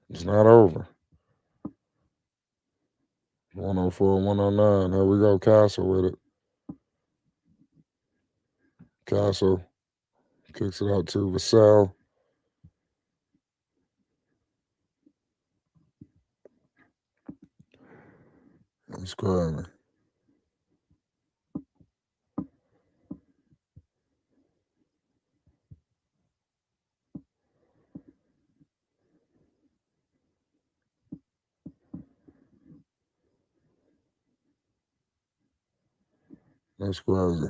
It's not over. 104 and 109. Here we go, Castle with it. Castle kicks it out to Vassell. That's crazy. That's crazy.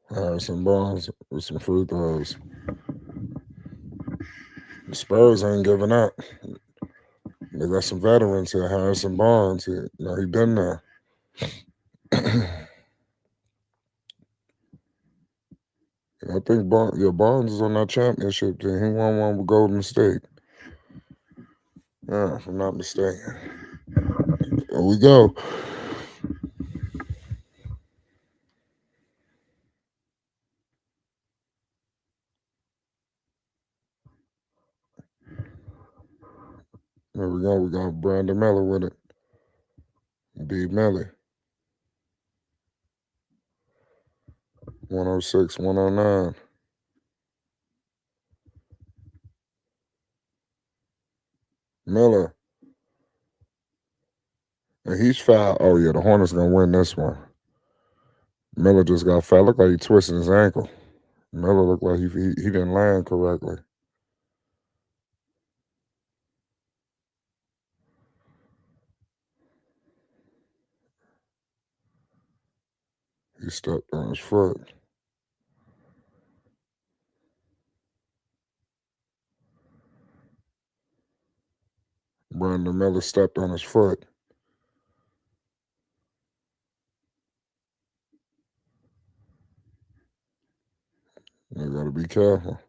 Harrison Barnes with some free throws. The Spurs ain't giving up. They got some veterans here. Harrison Barnes, he been there. I think Barnes is on that championship team. He won one with Golden State. Yeah, if I'm not mistaken. Here we go. Here we go. We got Brandon Miller with it. B. Millie. 106, 109. Miller. And he's fouled. Oh, yeah, the Hornets going to win this one. Miller just got fouled. Looked like he twisted his ankle. Miller looked like he didn't land correctly. He stepped on his foot. Brandon Miller stepped on his foot. You got to be careful.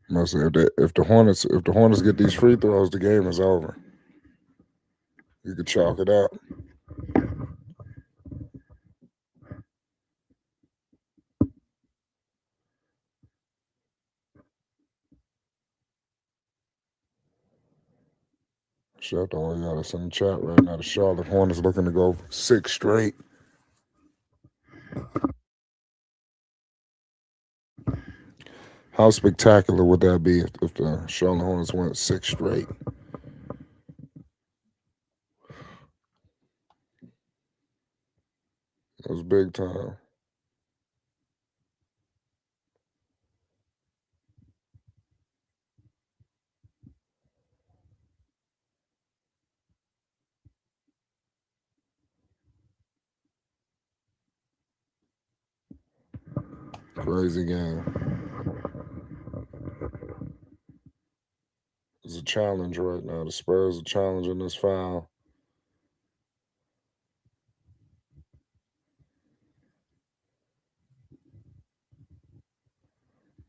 Must if the Hornets get these free throws, the game is over. You could chalk it up. Shut the one got us in the chat right now. The Charlotte Hornets looking to go 6 straight. How spectacular would that be if the Charlotte Hornets went 6 straight? It was big time. Crazy game. It's a challenge right now. The Spurs are challenging this foul.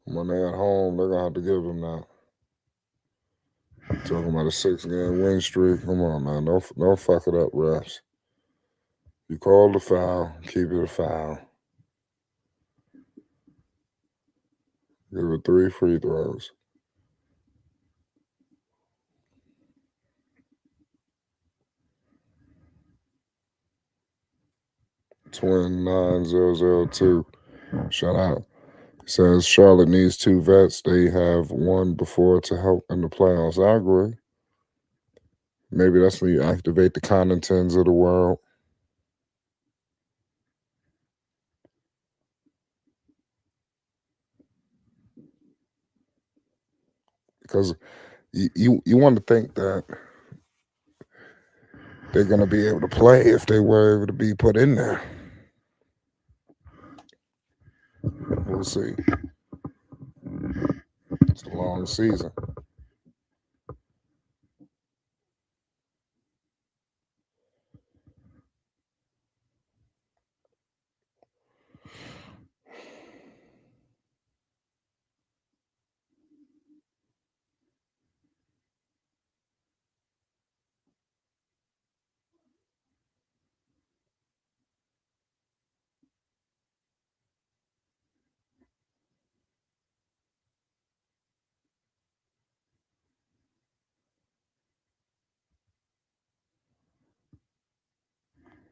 When they're at home, they're gonna have to give him that. Talking about a 6 game win streak. Come on, man. Don't fuck it up, refs. You call the foul, keep it a foul. Give it 3 free throws. Twin 9002. Shout out. It says Charlotte needs 2 vets. They have one before to help in the playoffs. I agree. Maybe that's when you activate the Connaughtons of the world. Because you want to think that they're going to be able to play if they were able to be put in there. We'll see. It's a long season.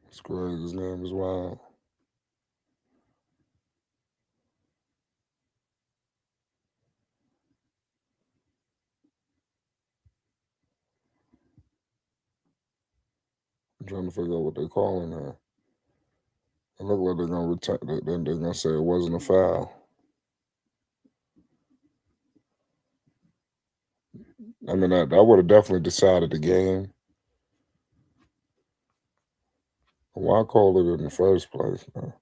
It's crazy. His name is wild. I'm trying to figure out what they're calling her. It look like they're gonna return. Then they're gonna say it wasn't a foul. I mean, that would have definitely decided the game. Why call it in the first place, man?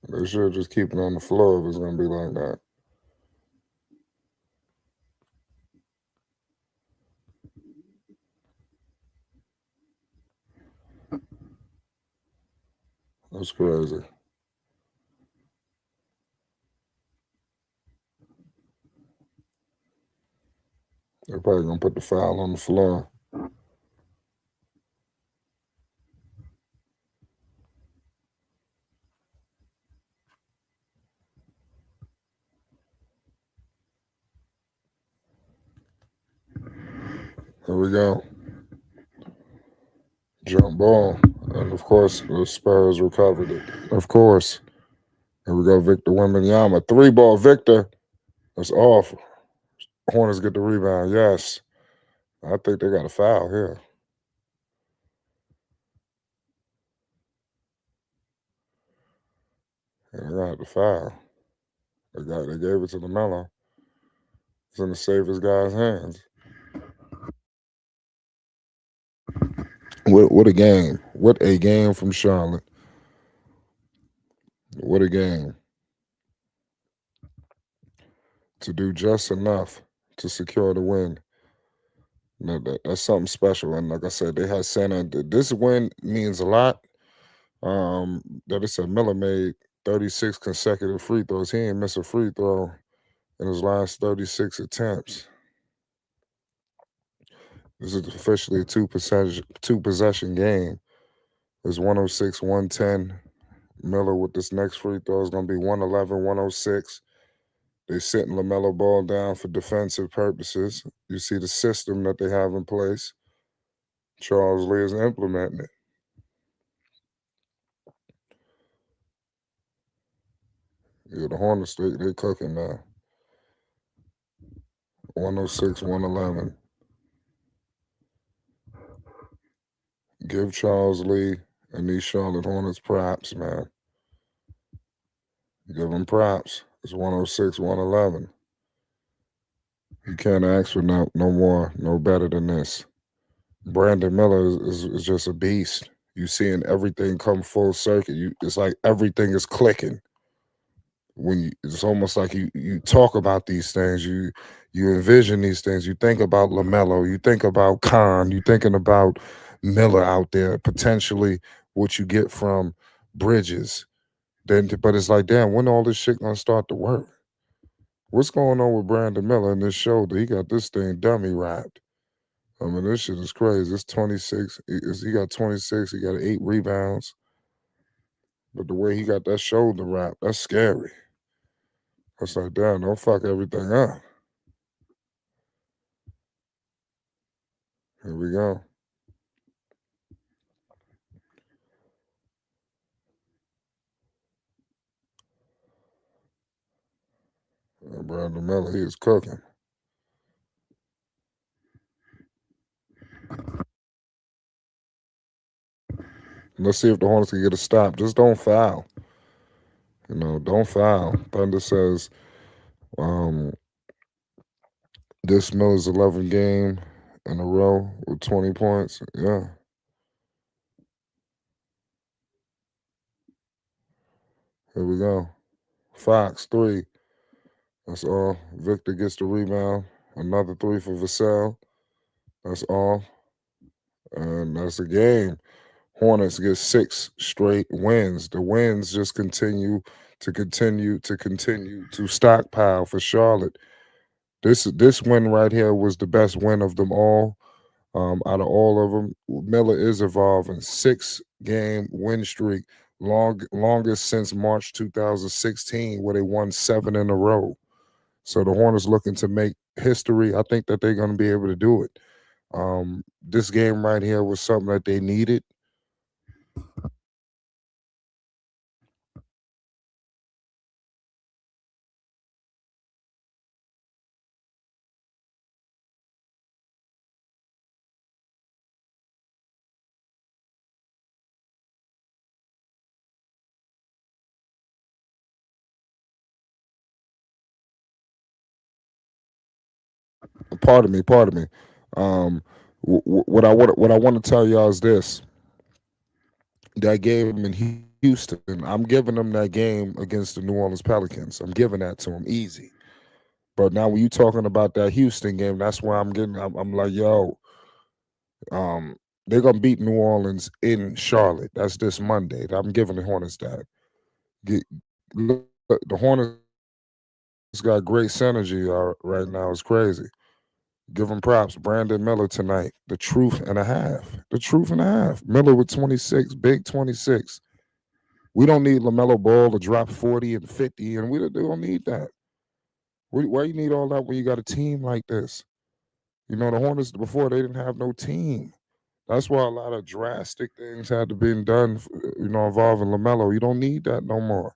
They should just keep it on the floor if it's gonna be like that. That's crazy. They're probably gonna put the foul on the floor. Here we go. Jump ball. And of course, the Spurs recovered it. Of course. Here we go, Victor Wembanyama. 3-ball, Victor. That's off. Hornets get the rebound. Yes. I think they got a foul here. Yeah, they got the foul. They gave it to Lamelo. It's in the safest guy's hands. What a game. What a game from Charlotte. What a game. To do just enough to secure the win. That's something special. And like I said, they had Santa. This win means a lot. That it's a Miller made 36 consecutive free throws. He ain't missed a free throw in his last 36 attempts. This is officially a two possession game. It's 106, 110. Miller with this next free throw is going to be 111, 106. They sitting LaMelo Ball down for defensive purposes. You see the system that they have in place. Charles Lee is implementing it. Yeah, the Hornets, they cooking now. 106, 111. Give Charles Lee and these Charlotte Hornets props, man. Give them props. It's 106, 111. You can't ask for no more, no better than this. Brandon Miller is just a beast. You seeing everything come full circuit. It's like everything is clicking. It's almost like you talk about these things, you envision these things, you think about Lamelo, you think about Khan, you thinking about Miller out there, potentially what you get from Bridges. But it's like, damn, when all this shit gonna start to work? What's going on with Brandon Miller in this shoulder? He got this thing dummy wrapped. I mean, this shit is crazy. It's 26. He got 26. He got 8 rebounds. But the way he got that shoulder wrapped, that's scary. It's like, damn, don't fuck everything up. Here we go. Brandon Miller, he is cooking. Let's see if the Hornets can get a stop. Just don't foul. Don't foul. Thunder says um, this Miller's 11th game in a row with 20 points. Yeah, here we go. Fox, 3. That's all. Victor gets the rebound. Another 3 for Vassell. That's all. And that's the game. Hornets get 6 straight wins. The wins just continue to stockpile for Charlotte. This win right here was the best win of them all. Out of all of them, Miller is evolving. 6-game win streak, longest since March 2016, where they won 7 in a row. So the Hornets looking to make history. I think that they're going to be able to do it. This game right here was something that they needed. Pardon me. Um, what I want to tell y'all is this: that game in Houston, I'm giving them that game against the New Orleans Pelicans. I'm giving that to them easy. But now when you talking about that Houston game, that's where I'm like, yo, um, they're gonna beat New Orleans in Charlotte. That's this Monday. I'm giving the Hornets that. Get, look, the Hornets got great synergy right now. It's crazy. Give him props. Brandon Miller tonight. The truth and a half. The truth and a half. Miller with 26, big 26. We don't need LaMelo Ball to drop 40 and 50, and we don't need that. Why you need all that when you got a team like this? The Hornets before they didn't have no team. That's why a lot of drastic things had to be done, involving LaMelo. You don't need that no more.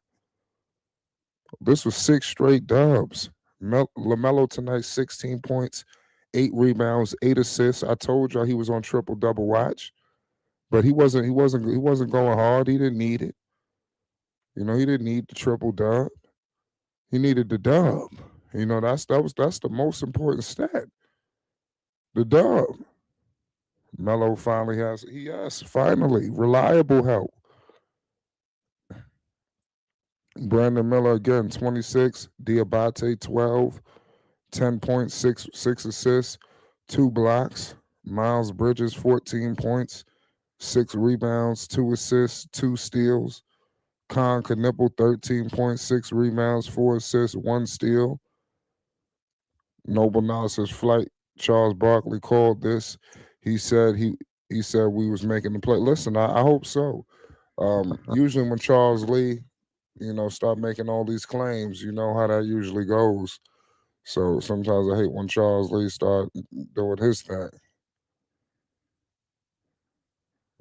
This was 6 straight dubs. LaMelo tonight, 16 points, 8 rebounds, 8 assists. I told y'all he was on triple double watch, but he wasn't going hard. He didn't need it. He didn't need the triple dub. He needed the dub. That's the most important stat. The dub. Melo finally has, yes, finally reliable help. Brandon Miller again, 26. Diabate, 12. 10 points, six assists, 2 blocks. Miles Bridges, 14 points, 6 rebounds, 2 assists, 2 steals. Con Knipple, 13 points, 6 rebounds, 4 assists, 1 steal. Noble Nas' flight. Charles Barkley called this. He said he said we was making the play. Listen, I hope so. Usually when Charles Lee, start making all these claims, you know how that usually goes. So sometimes I hate when Charles Lee start doing his thing.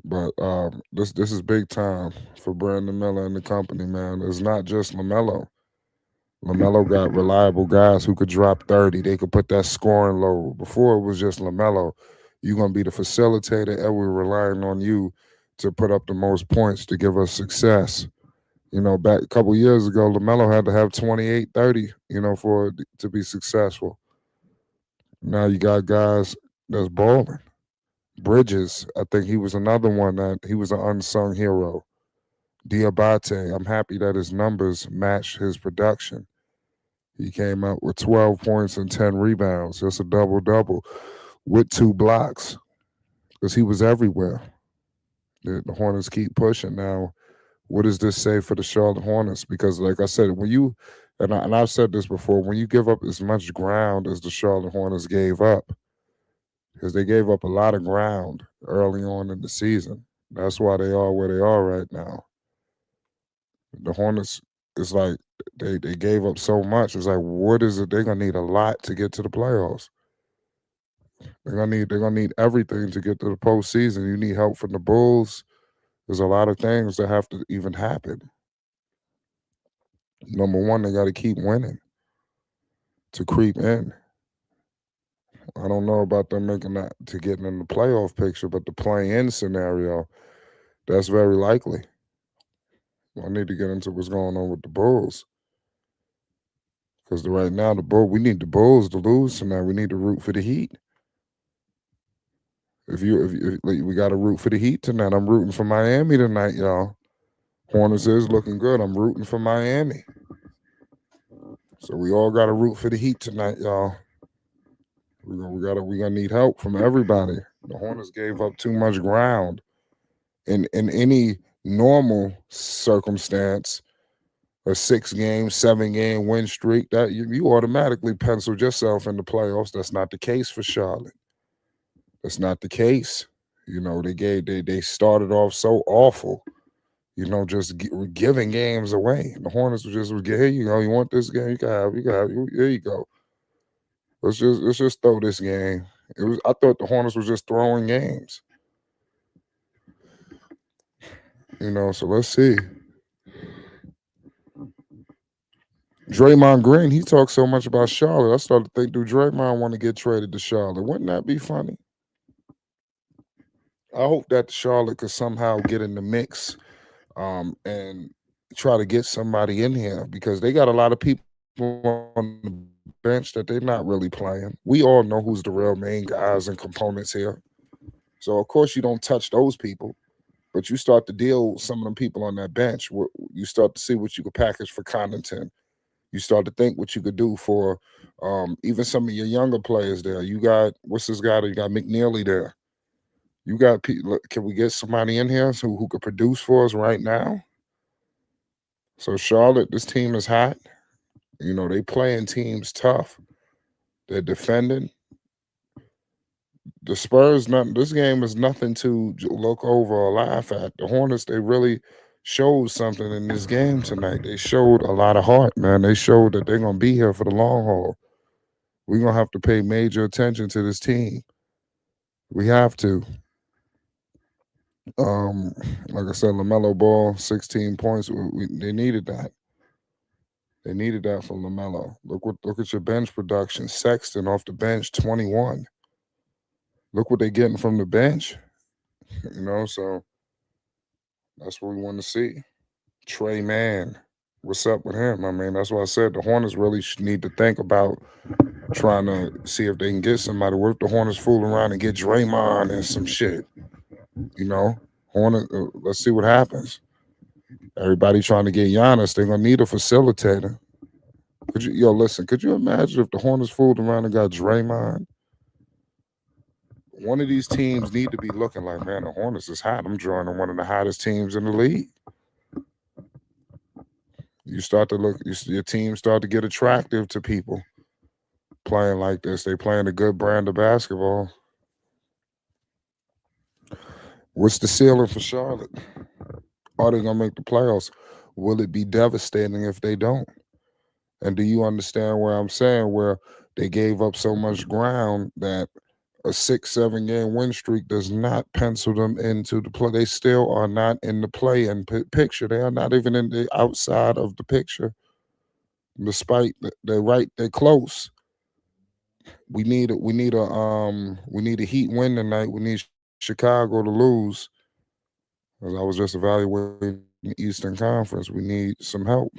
But this is big time for Brandon Miller and the company, man. It's not just LaMelo. LaMelo got reliable guys who could drop 30. They could put that scoring load. Before it was just LaMelo. You're gonna be the facilitator, and we're relying on you to put up the most points to give us success. Back a couple years ago, LaMelo had to have 28, 30, for it to be successful. Now you got guys that's balling. Bridges, I think he was another one that he was an unsung hero. Diabate, I'm happy that his numbers matched his production. He came out with 12 points and 10 rebounds. That's a double double with 2 blocks because he was everywhere. The Hornets keep pushing now. What does this say for the Charlotte Hornets? Because, like I said, when you and I've said this before, when you give up as much ground as the Charlotte Hornets gave up, because they gave up a lot of ground early on in the season. That's why they are where they are right now. The Hornets, it's like they gave up so much. It's like, what is it? They're gonna need a lot to get to the playoffs. They're gonna need everything to get to the postseason. You need help from the Bulls. There's a lot of things that have to even happen. Number one, they got to keep winning to creep in. I don't know about them making that to getting in the playoff picture, but the play-in scenario, that's very likely. I need to get into what's going on with the Bulls because right now we need the Bulls to lose tonight. We need to root for the Heat. Like, we got to root for the Heat tonight. I'm rooting for Miami tonight, y'all. Hornets is looking good. I'm rooting for Miami. So we all got to root for the Heat tonight, y'all. We gonna need help from everybody. The Hornets gave up too much ground. In any normal circumstance, a 6-game, 7-game win streak, that you automatically penciled yourself in the playoffs. That's not the case for Charlotte. That's not the case. They started off so awful. Just giving games away. The Hornets here you go. You want this game? You can have. Here you go. Let's just throw this game. I thought the Hornets was just throwing games. So let's see. Draymond Green, he talks so much about Charlotte. I started to think, do Draymond want to get traded to Charlotte? Wouldn't that be funny? I hope that Charlotte could somehow get in the mix and try to get somebody in here because they got a lot of people on the bench that they're not really playing. We all know who's the real main guys and components here. So, of course, you don't touch those people, but you start to deal with some of them people on that bench. You start to see what you could package for Connaughton. You start to think what you could do for even some of your younger players there. You got, what's this guy? You got McNeely there. You got people. Can we get somebody in here who could produce for us right now? So Charlotte, this team is hot. They playing teams tough. They're defending. The Spurs, nothing. This game is nothing to look over or laugh at. The Hornets, they really showed something in this game tonight. They showed a lot of heart, man. They showed that they're gonna be here for the long haul. We're gonna have to pay major attention to this team. We have to. Um, like I said, Lamelo Ball, 16 points. They needed that. They needed that from Lamelo. Look at your bench production. Sexton off the bench, 21. Look what they're getting from the bench. So that's what we want to see. Trey Mann, what's up with him? I mean, that's why I said the Hornets really need to think about trying to see if they can get somebody. What if the Hornets fool around and get Draymond and some shit? Let's see what happens. Everybody trying to get Giannis, they're gonna need a facilitator. Listen, could you imagine if the Hornets fooled around and got Draymond? One of these teams need to be looking like, man, the Hornets is hot. I'm joining one of the hottest teams in the league. You start to look, your team start to get attractive to people playing like this. They playing a good brand of basketball. What's the ceiling for Charlotte? Are they gonna make the playoffs? Will it be devastating if they don't? And do you understand where I'm saying where they gave up so much ground that a 6-7 game win streak does not pencil them into the play? They still are not in the play-in picture. They are not even in the outside of the picture. Despite they're close. We need a Heat win tonight. We need Chicago to lose. As I was just evaluating the Eastern Conference, we need some help.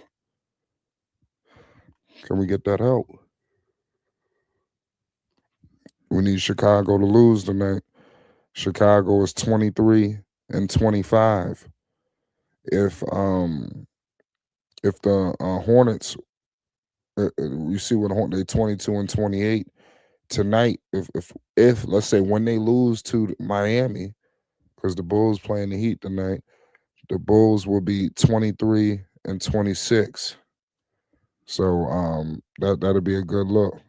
Can we get that help? We need Chicago to lose tonight. Chicago is 23-25. If um if the Hornets, you see what they 22-28 tonight. If let's say when they lose to Miami, because the Bulls playing the Heat tonight, the Bulls will be 23-26. So that'll be a good look.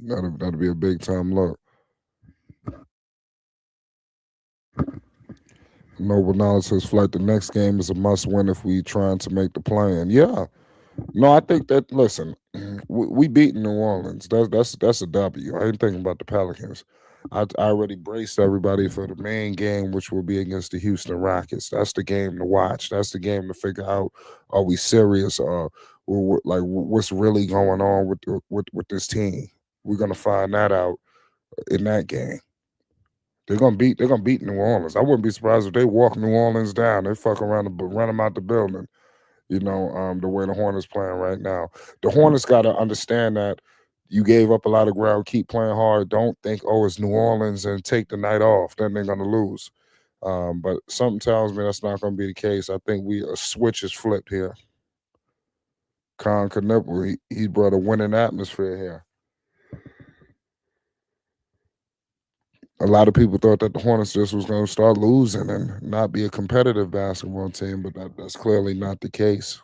That'll be a big time look. Noble Knowledge says flight. The next game is a must win if we trying to make the plan. Yeah. No, I think that listen, we beat New Orleans. That's a W. I ain't thinking about the Pelicans. I already braced everybody for the main game, which will be against the Houston Rockets. That's the game to watch. That's the game to figure out, are we serious, or like what's really going on with this team. We're gonna find that out in that game. They're gonna beat New Orleans. I wouldn't be surprised if they walk New Orleans down. They fuck around and run them out the building. The way the Hornets playing right now. The Hornets got to understand that you gave up a lot of ground. Keep playing hard. Don't think, oh, it's New Orleans and take the night off. Then they're gonna lose. But something tells me that's not gonna be the case. I think a switch is flipped here. Con Knipple, he brought a winning atmosphere here. A lot of people thought that the Hornets just was going to start losing and not be a competitive basketball team, but that's clearly not the case.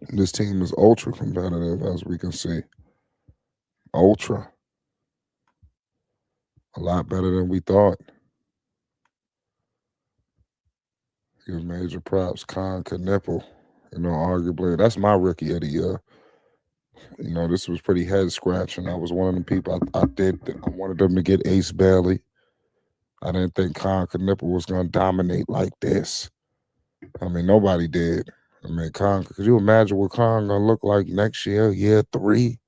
This team is ultra competitive, as we can see. Ultra. A lot better than we thought. Give major props. Con Knipple. Arguably, that's my rookie of the year. This was pretty head scratching. I was one of the people I wanted them to get Ace Bailey. I didn't think Con Knipple was going to dominate like this. I mean, nobody did. I mean, could you imagine what Con gonna look like next year 3?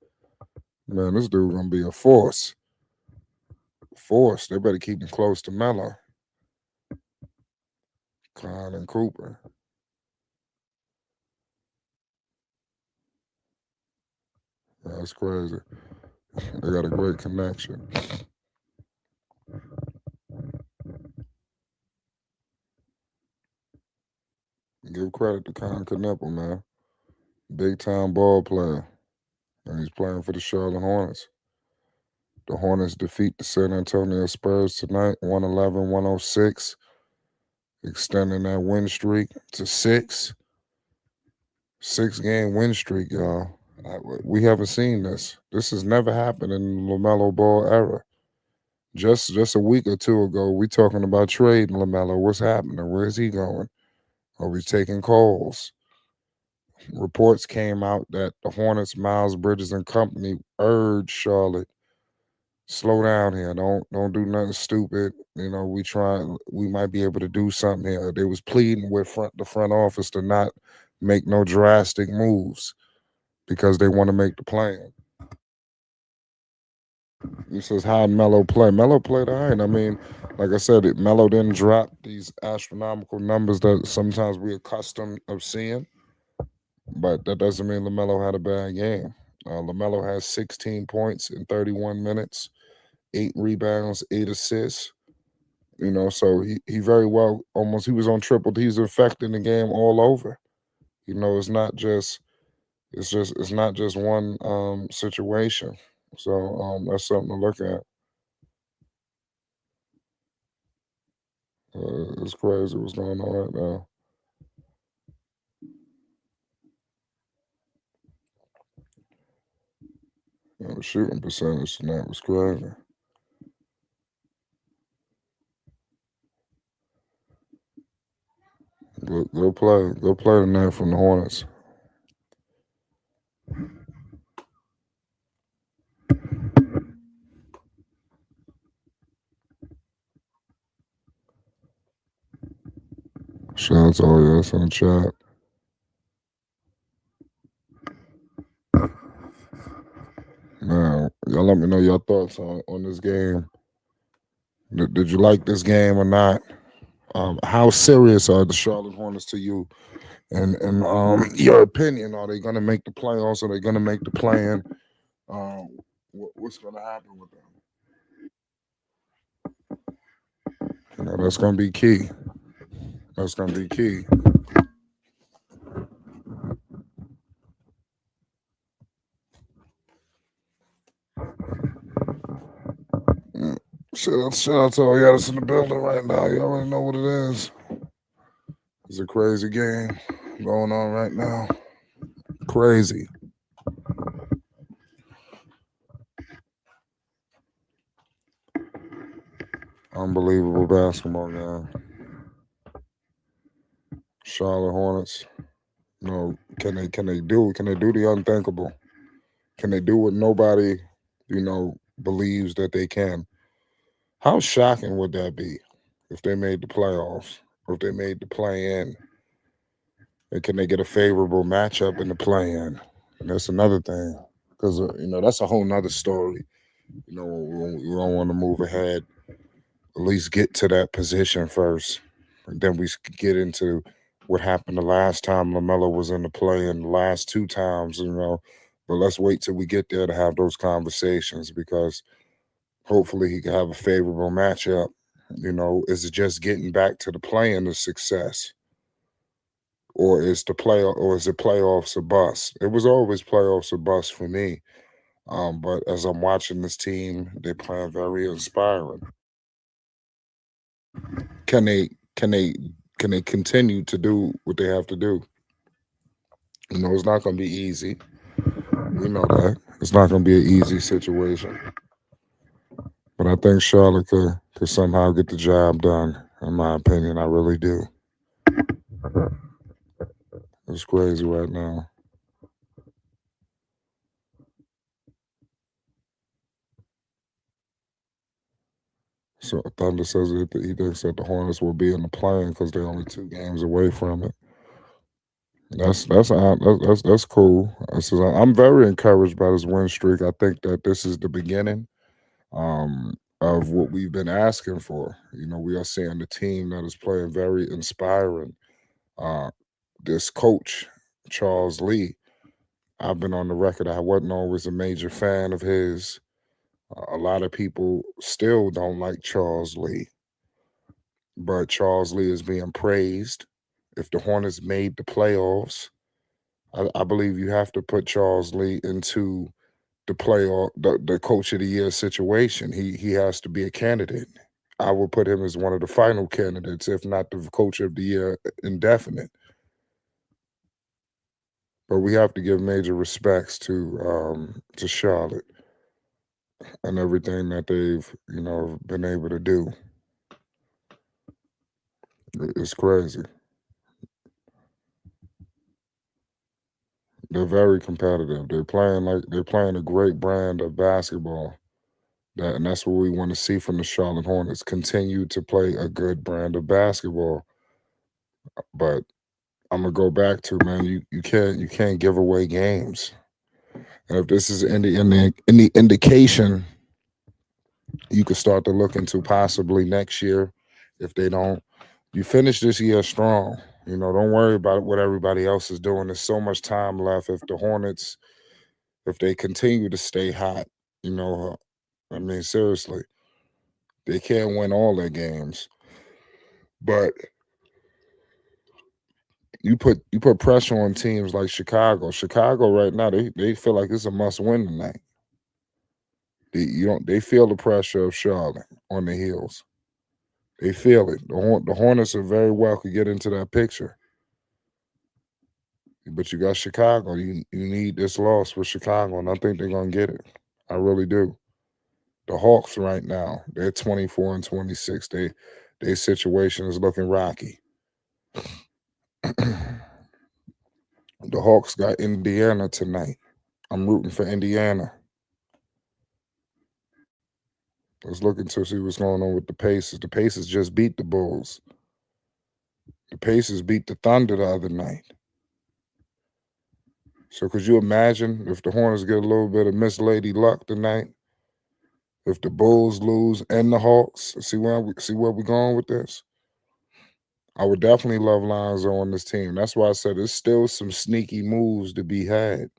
Man, this dude gonna be a force. Force. They better keep him close to Melo. Con and Cooper. That's crazy. They got a great connection. Give credit to Con Knipple, man. Big time ball player. And he's playing for the Charlotte Hornets. The Hornets defeat the San Antonio Spurs tonight, 111-106, extending that win streak to 6. 6-game win streak, y'all. We haven't seen this. This has never happened in the LaMelo Ball era. Just a week or two ago, we talking about trading LaMelo. What's happening? Where's he going? Are we taking calls? Reports came out that the Hornets, Miles Bridges and company urged Charlotte, slow down here. Don't do nothing stupid. We might be able to do something here. They was pleading with the front office to not make no drastic moves because they want to make the plan. He says, how Melo play? Melo played all right. I mean, like I said, Melo didn't drop these astronomical numbers that sometimes we're accustomed of seeing, but that doesn't mean LaMelo had a bad game. LaMelo has 16 points in 31 minutes, 8 rebounds, 8 assists. So he very well he was on triple. He's affecting the game all over. It's not just one situation. So that's something to look at. It's crazy what's going on right now. The shooting percentage tonight was crazy. Go play tonight from the Hornets. Shout out to all y'all in the chat. Now, y'all let me know your thoughts on this game. Did you like this game or not? How serious are the Charlotte Hornets to you? And your opinion, are they going to make the playoffs? Are they going to make the plan? What's going to happen with them? That's gonna be key. That's gonna be key. Mm. Shout out to all y'all that's in the building right now. You already know what it is. It's a crazy game going on right now. Crazy. Unbelievable basketball game. Charlotte Hornets. Can they do the unthinkable? Can they do what nobody, believes that they can? How shocking would that be if they made the playoffs or if they made the play in? And can they get a favorable matchup in the play in? And that's another thing. Because, that's a whole nother story. We don't want to move ahead, at least get to that position first. And then we get into what happened the last time Lamelo was in the play and the last two times. But let's wait till we get there to have those conversations because hopefully he can have a favorable matchup. Is it just getting back to the playing of success? Or is it playoffs or bust? It was always playoffs or bust for me. But as I'm watching this team, they're playing very inspiring. Can they can they can they continue to do what they have to do? It's not going to be easy. We know that it's not going to be an easy situation. But I think Charlotte could somehow get the job done. In my opinion, I really do. It's crazy right now. So Thunder says that he thinks that the Hornets will be in the play because they're only 2 games away from it. That's cool. I'm very encouraged by this win streak. I think that this is the beginning of what we've been asking for. We are seeing the team that is playing very inspiring. Uh, this coach, Charles Lee, I've been on the record. I wasn't always a major fan of his. A lot of people still don't like Charles Lee, but Charles Lee is being praised. If the Hornets made the playoffs, I believe you have to put Charles Lee into the coach of the year situation. He has to be a candidate. I would put him as one of the final candidates, if not the coach of the year indefinite. But we have to give major respects to Charlotte and everything that they've been able to do. It's crazy. They're very competitive. They're playing a great brand of basketball. And that's what we want to see from the Charlotte Hornets. Continue to play a good brand of basketball. But I'm gonna go back to, man, you can't give away games. And if this is any indication, you could start to look into possibly next year if they don't. You finish this year strong. Don't worry about what everybody else is doing. There's so much time left. If the Hornets, if they continue to stay hot, you know, I mean, seriously, they can't win all their games. But you put pressure on teams like Chicago. Chicago right now, they feel like it's a must win tonight. They feel the pressure of Charlotte on their heels. They feel it. The Hornets are very well could get into that picture. But you got Chicago. You need this loss for Chicago, and I think they're gonna get it. I really do. The Hawks right now, they're 24-26. Their situation is looking rocky. The Hawks got Indiana tonight. I'm rooting for Indiana. Let's look into see what's going on with the Pacers. The Pacers just beat the Bulls. The Pacers beat the Thunder the other night. So could you imagine if the Hornets get a little bit of Miss Lady luck tonight? If the Bulls lose and the Hawks, see where we're going with this? I would definitely love Lonzo on this team. That's why I said there's still some sneaky moves to be had.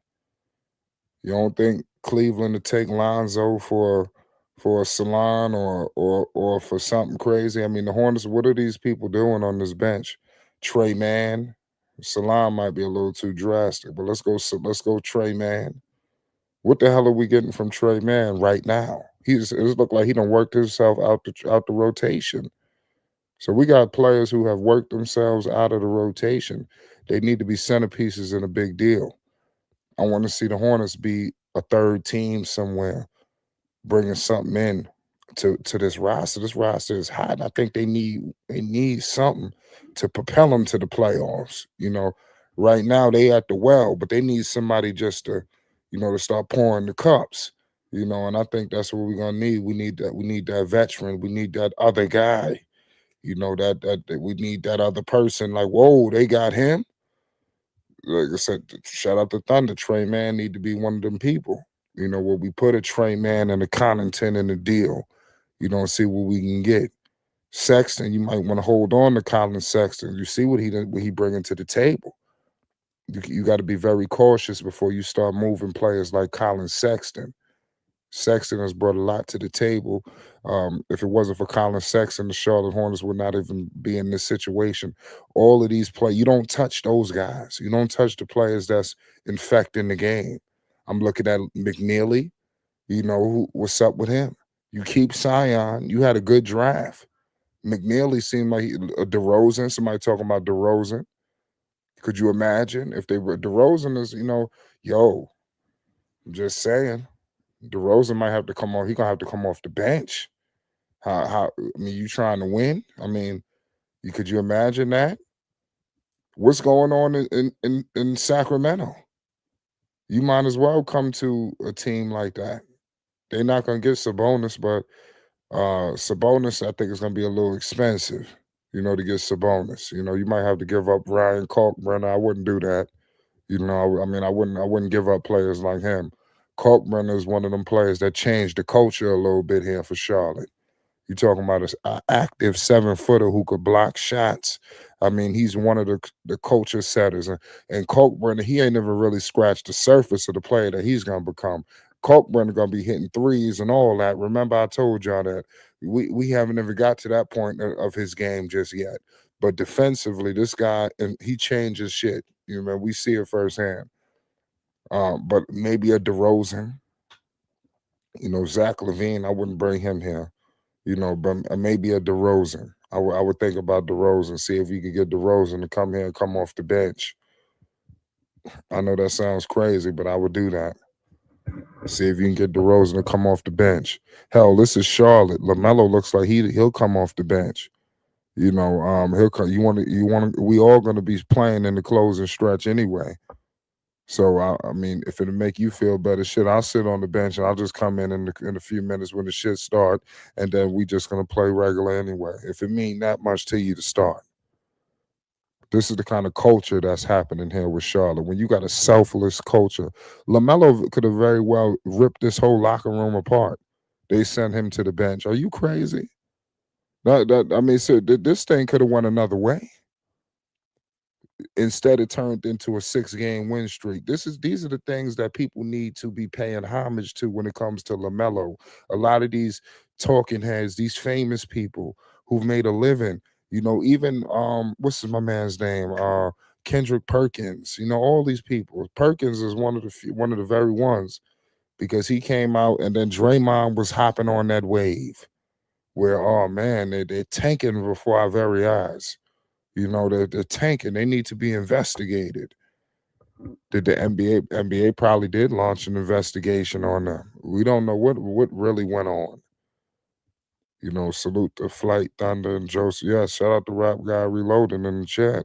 You don't think Cleveland to take Lonzo for for a salon or for something crazy. I mean, the Hornets. What are these people doing on this bench? Trey Man, salon might be a little too drastic, but let's go Trey Man. What the hell are we getting from Trey Man right now? It looked like he done worked himself out the rotation. So we got players who have worked themselves out of the rotation. They need to be centerpieces in a big deal. I want to see the Hornets be a third team somewhere, bringing something in to this roster. This roster is hot. And I think they need something to propel them to the playoffs. Right now they at the well, but they need somebody just to start pouring the cups. And I think that's what we're gonna need. We need that. We need that veteran. We need that other guy. That we need that other person. Like, whoa, they got him. Like I said, shout out to Thunder. Trey Man need to be one of them people. Where we put a Trey Man and a Connaughton in the deal. And see what we can get. Sexton, you might want to hold on to Colin Sexton. You see what he bringing to the table. You got to be very cautious before you start moving players like Colin Sexton. Sexton has brought a lot to the table. If it wasn't for Colin Sexton, the Charlotte Hornets would not even be in this situation. All of these players, you don't touch those guys. You don't touch the players that's infecting the game. I'm looking at McNeely. What's up with him? You keep Sion. You had a good draft. McNeely seemed like a DeRozan. Somebody talking about DeRozan. Could you imagine if they were DeRozan yo, I'm just saying. DeRozan might have to come off. He gonna have to come off the bench. I mean, you trying to win? I mean, could you imagine that? What's going on in Sacramento? You might as well come to a team like that. They're not gonna get Sabonis, but Sabonis, I think, is gonna be a little expensive. To get Sabonis. You might have to give up Ryan Kalkbrenner. I wouldn't do that. I mean, I wouldn't give up players like him. Kalkbrenner is one of them players that changed the culture a little bit here for Charlotte. You talking about an active 7-footer who could block shots. I mean, he's one of the culture setters. And Kalkbrenner, he ain't never really scratched the surface of the player that he's gonna become. Kalkbrenner gonna be hitting threes and all that. Remember, I told y'all that we haven't ever got to that point of his game just yet. But defensively, this guy, and he changes shit. Man, we see it firsthand. But maybe a DeRozan, Zach Levine, I wouldn't bring him here. But maybe a DeRozan. I would think about DeRozan, see if you could get DeRozan to come here and come off the bench. I know that sounds crazy, but I would do that. See if you can get DeRozan to come off the bench. Hell, this is Charlotte. Lamelo looks like he'll come off the bench. He'll come. You want to. We all going to be playing in the closing stretch anyway. So I mean, if it'll make you feel better, shit, I'll sit on the bench and I'll just come in a few minutes when the shit start, and then we just gonna play regular anyway. If it mean that much to you to start, this is the kind of culture that's happening here with Charlotte. When you got a selfless culture, Lamelo could have very well ripped this whole locker room apart. They sent him to the bench. Are you crazy? I mean, so this thing could have went another way. Instead, it turned into a 6-game win streak. These are the things that people need to be paying homage to when it comes to LaMelo. A lot of these talking heads, these famous people who've made a living, even what's my man's name? Kendrick Perkins, all these people. Perkins is one of the very ones because he came out and then Draymond was hopping on that wave where, oh man, they're tanking before our very eyes. They're tanking. They need to be investigated. Did the NBA probably did launch an investigation on them? We don't know what really went on. Salute to Flight Thunder and Joseph. Yeah, shout out to Rap Guy Reloaded in the chat.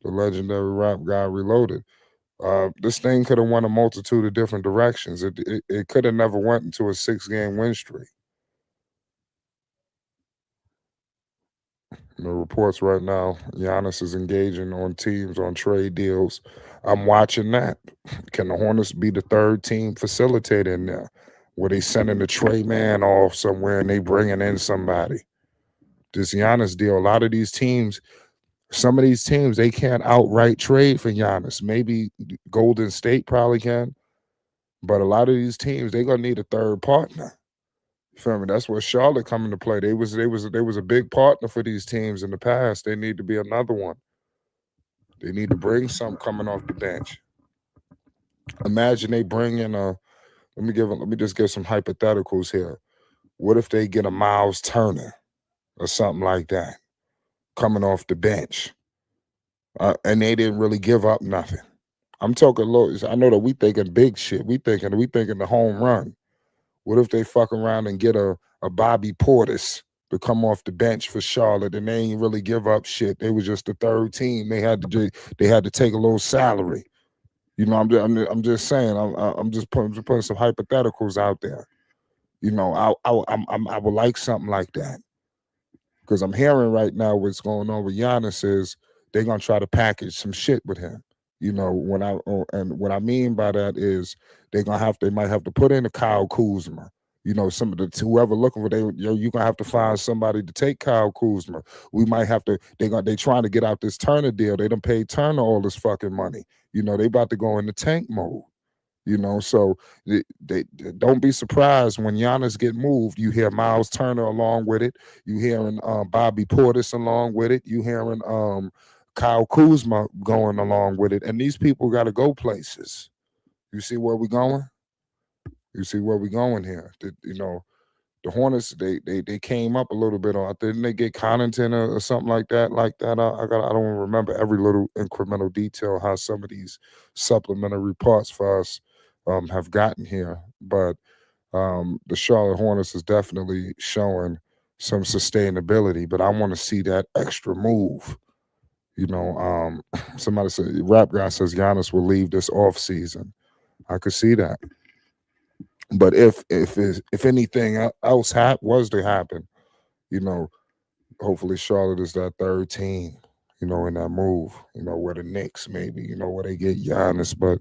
The legendary Rap Guy Reloaded. This thing could have went a multitude of different directions. It could have never went into a 6-game win streak. The reports right now, Giannis is engaging on teams on trade deals. I'm watching that. Can the Hornets be the third team facilitator in there? Where they sending the trade man off somewhere and they bringing in somebody? This Giannis deal, a lot of these teams, some of these teams, they can't outright trade for Giannis. Maybe Golden State probably can, but a lot of these teams, they're going to need a third partner. Feel me? That's where Charlotte come into play. They was a big partner for these teams in the past. They need to be another one. They need to bring something coming off the bench. Imagine they bring in a. Let me just give some hypotheticals here. What if they get a Miles Turner or something like that coming off the bench, and they didn't really give up nothing? I'm talking low. I know that we thinking big shit. We thinking the home run. What if they fuck around and get a Bobby Portis to come off the bench for Charlotte, and they ain't really give up shit? They was just the third team. They had to take a little salary. I'm just saying. I'm just putting some hypotheticals out there. I would like something like that because I'm hearing right now what's going on with Giannis is they're gonna try to package some shit with him. And what I mean by that is they might have to put in a Kyle Kuzma. Some of the whoever looking for you're gonna have to find somebody to take Kyle Kuzma. We might have to they trying to get out this Turner deal. They done paid Turner all this fucking money. They about to go into tank mode. So they don't be surprised when Giannis get moved. You hear Miles Turner along with it. You hearing Bobby Portis along with it. You hearing Kyle Kuzma going along with it. And these people got to go places. You see where we going? You see where we going here? The Hornets they came up a little bit on. Didn't they get Connaughton or something like that? I don't remember every little incremental detail how some of these supplementary parts for us have gotten here, but the Charlotte Hornets is definitely showing some sustainability. But I want to see that extra move. Somebody said rap guy says Giannis will leave this off season. I could see that. But if anything else was to happen, you know, hopefully Charlotte is that third team, in that move, where the Knicks maybe, where they get Giannis, but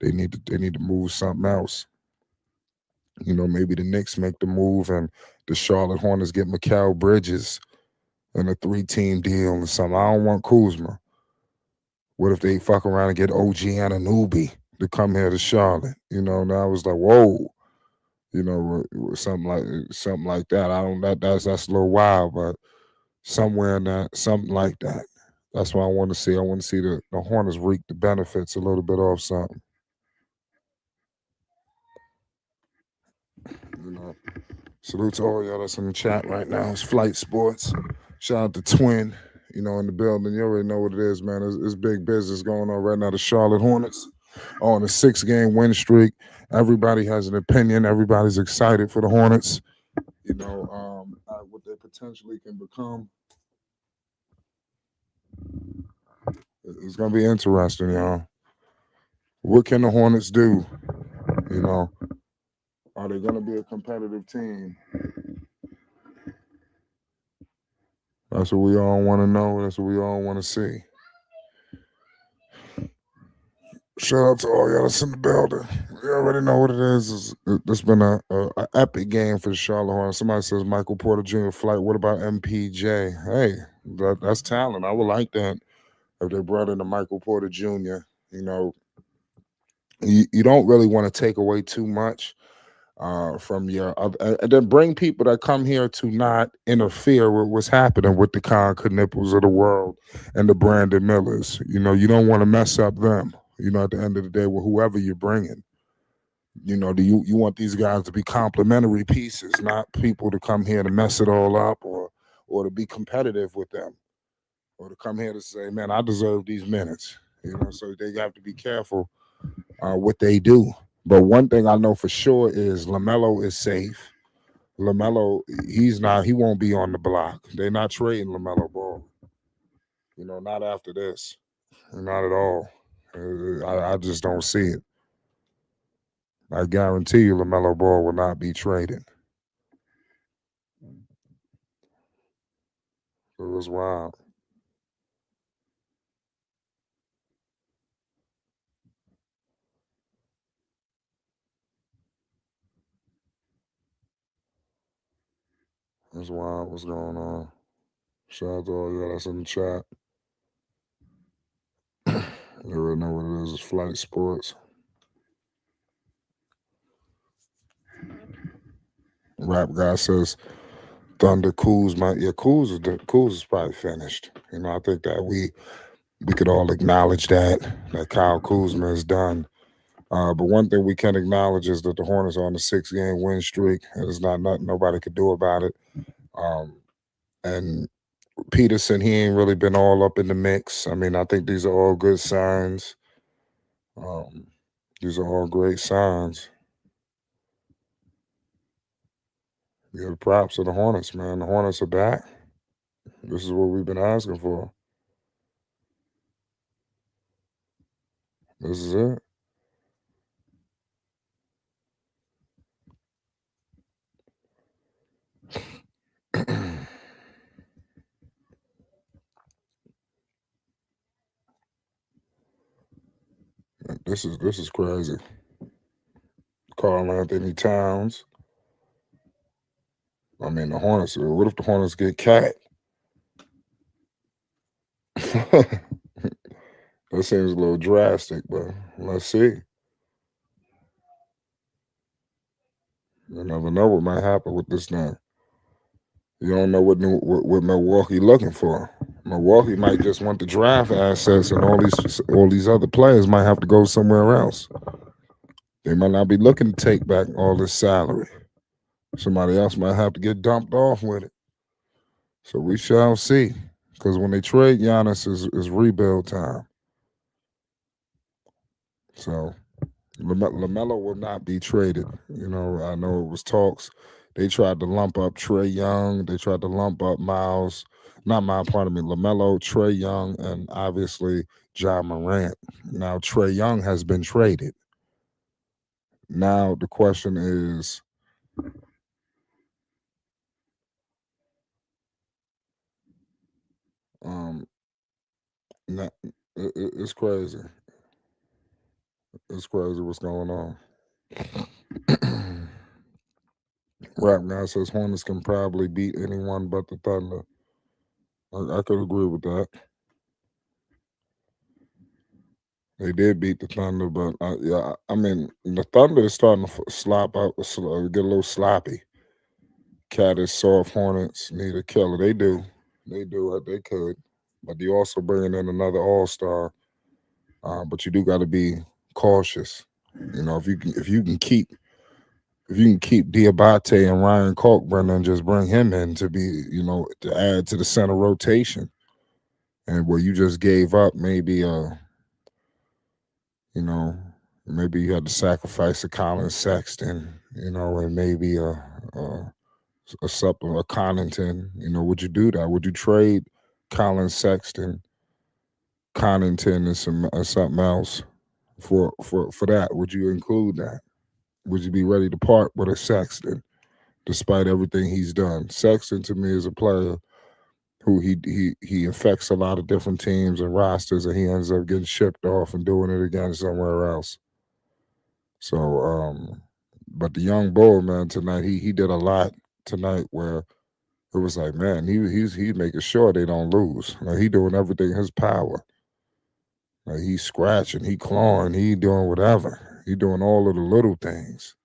they need to move something else. Maybe the Knicks make the move and the Charlotte Hornets get Mikal Bridges in a three-team deal or something. I don't want Kuzma. What if they fuck around and get OG Anunoby to come here to Charlotte? Now I was like, whoa. Something like that. I don't that's a little wild, but somewhere in that something like that. That's what I want to see. I want to see the Hornets reap the benefits a little bit off something. You know. Salute to all y'all that's in the chat right now. It's Flight Sports. Shout out to Twin, in the building. You already know what it is, man. It's big business going on right now. The Charlotte Hornets are on a 6-game win streak. Everybody has an opinion. Everybody's excited for the Hornets. What they potentially can become. It's gonna be interesting, y'all. What can the Hornets do? You know, are they gonna be a competitive team? That's what we all want to know. That's what we all want to see. Shout out to all y'all that's in the building. You already know what it is. It's been a epic game for the Charlotte Hornets. Somebody says Michael Porter Jr. flight. What about MPJ? Hey, that's talent. I would like that if they brought in a Michael Porter Jr. You know, you don't really want to take away too much from your and then bring people that come here to not interfere with what's happening with the Con Knipples of the world and the Brandon Millers. You don't want to mess up them. At the end of the day, with whoever you're bringing, do you want these guys to be complementary pieces, not people to come here to mess it all up or to be competitive with them or to come here to say, man, I deserve these minutes. So they have to be careful what they do. But one thing I know for sure is Lamelo is safe. Lamelo, he won't be on the block. They're not trading Lamelo Ball. Not after this. Not at all. I just don't see it. I guarantee you Lamelo Ball will not be traded. It was wild. That's wild. What's going on? Shout out to all y'all that's in the chat. You already know what it is. It's Flight Sports. Rap guy says Thunder Kuz might yeah Kuz is probably finished. I think that we could all acknowledge that Kyle Kuzma is done. But one thing we can acknowledge is that the Hornets are on a 6 game win streak. There's not nothing nobody could do about it. Um, and Peterson, he ain't really been all up in the mix. I mean, I think these are all good signs. Um, these are all great signs. Give props to the Hornets, man. The Hornets are back. This is what we've been asking for. This is it. This is crazy. Carl Anthony Towns. I mean, the Hornets. What if the Hornets get cat? That seems a little drastic, but let's see. You never know what might happen with this now. You don't know what Milwaukee looking for. Milwaukee might just want the draft assets, and all these other players might have to go somewhere else. They might not be looking to take back all this salary. Somebody else might have to get dumped off with it. So we shall see. Because when they trade Giannis, is rebuild time. So Lamelo will not be traded. I know it was talks. They tried to lump up Trey Young. They tried to lump up Miles, not Miles, pardon me, Lamelo, Trey Young, and obviously John Morant. Now Trey Young has been traded. Now the question is, um, it's crazy. It's crazy what's going on. Rap guy says Hornets can probably beat anyone but the Thunder. I could agree with that. They did beat the Thunder, but yeah, I mean the Thunder is starting to slop out, get a little sloppy. Cat is soft. Hornets need a killer. They do what they could, but you also bringing in another All Star. But you do got to be cautious. If you can keep Diabate and Ryan Kalkbrenner and just bring him in to be, to add to the center rotation, and where you just gave up maybe you know, maybe you had to sacrifice a Colin Sexton, and maybe a Connaughton. Would you do that? Would you trade Colin Sexton, Connaughton, and something else for that? Would you include that? Would you be ready to part with a Sexton, despite everything he's done? Sexton to me is a player who he affects a lot of different teams and rosters, and he ends up getting shipped off and doing it again somewhere else. So, but the young bull man tonight, he did a lot tonight where it was like, man, he's making sure they don't lose. Like he doing everything in his power. Like he's scratching, he clawing, he doing whatever. He doing all of the little things.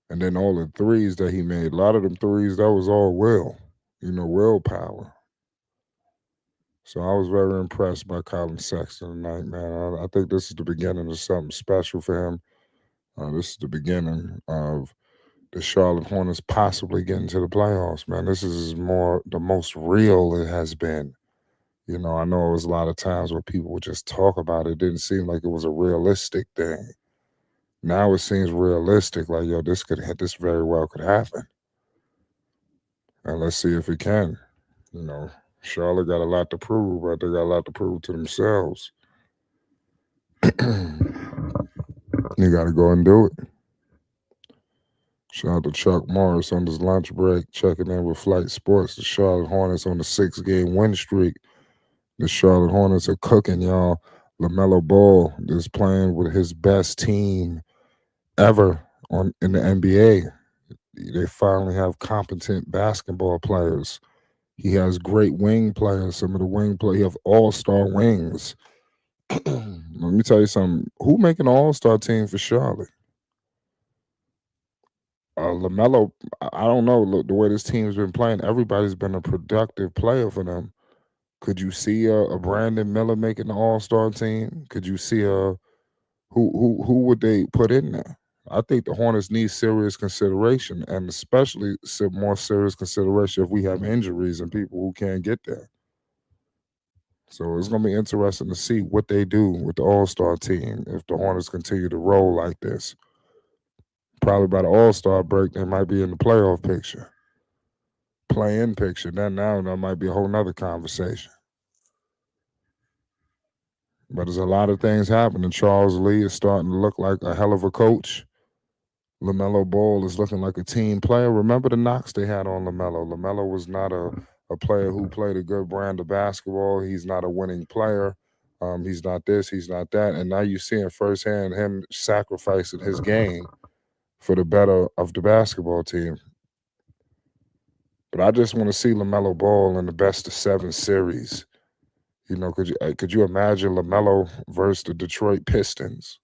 And then all the threes that he made, a lot of them threes, that was all willpower. So I was very impressed by Colin Sexton tonight, man. I think this is the beginning of something special for him. This is the beginning of the Charlotte Hornets possibly getting to the playoffs, man. This is more the most real it has been. I know it was a lot of times where people would just talk about it. It didn't seem like it was a realistic thing. Now it seems realistic, like, yo, this very well could happen. And let's see if it can. You know, Charlotte got a lot to prove, but they got a lot to prove to themselves. You got to go and do it. Shout out to Chuck Morris on his lunch break, checking in with Flight Sports. The Charlotte Hornets on the 6 game win streak. The Charlotte Hornets are cooking, y'all. LaMelo Ball is playing with his best team ever in the NBA. They finally have competent basketball players. He has great wing players. Some of the wing players, he have all-star wings. Let me tell you something. Who make an all-star team for Charlotte? Lamelo, I don't know. Look, the way this team's been playing, everybody's been a productive player for them. Could you see a Brandon Miller making the All Star team? Could you see a who would they put in there? I think the Hornets need serious consideration, and especially some more serious consideration if we have injuries and people who can't get there. So it's going to be interesting to see what they do with the All Star team if the Hornets continue to roll like this. Probably by the All Star break, they might be in the playoff picture, play-in picture. Then now that might be a whole nother conversation. But there's a lot of things happening. Charles Lee is starting to look like a hell of a coach. Lamelo Ball is looking like a team player. Remember the knocks they had on Lamelo. Lamelo was not a player who played a good brand of basketball. He's not a winning player. He's not this, he's not that. And now you see in firsthand him sacrificing his game for the better of the basketball team. But I just want to see Lamelo Ball in the best of 7 series. You know, could you imagine Lamelo versus the Detroit Pistons?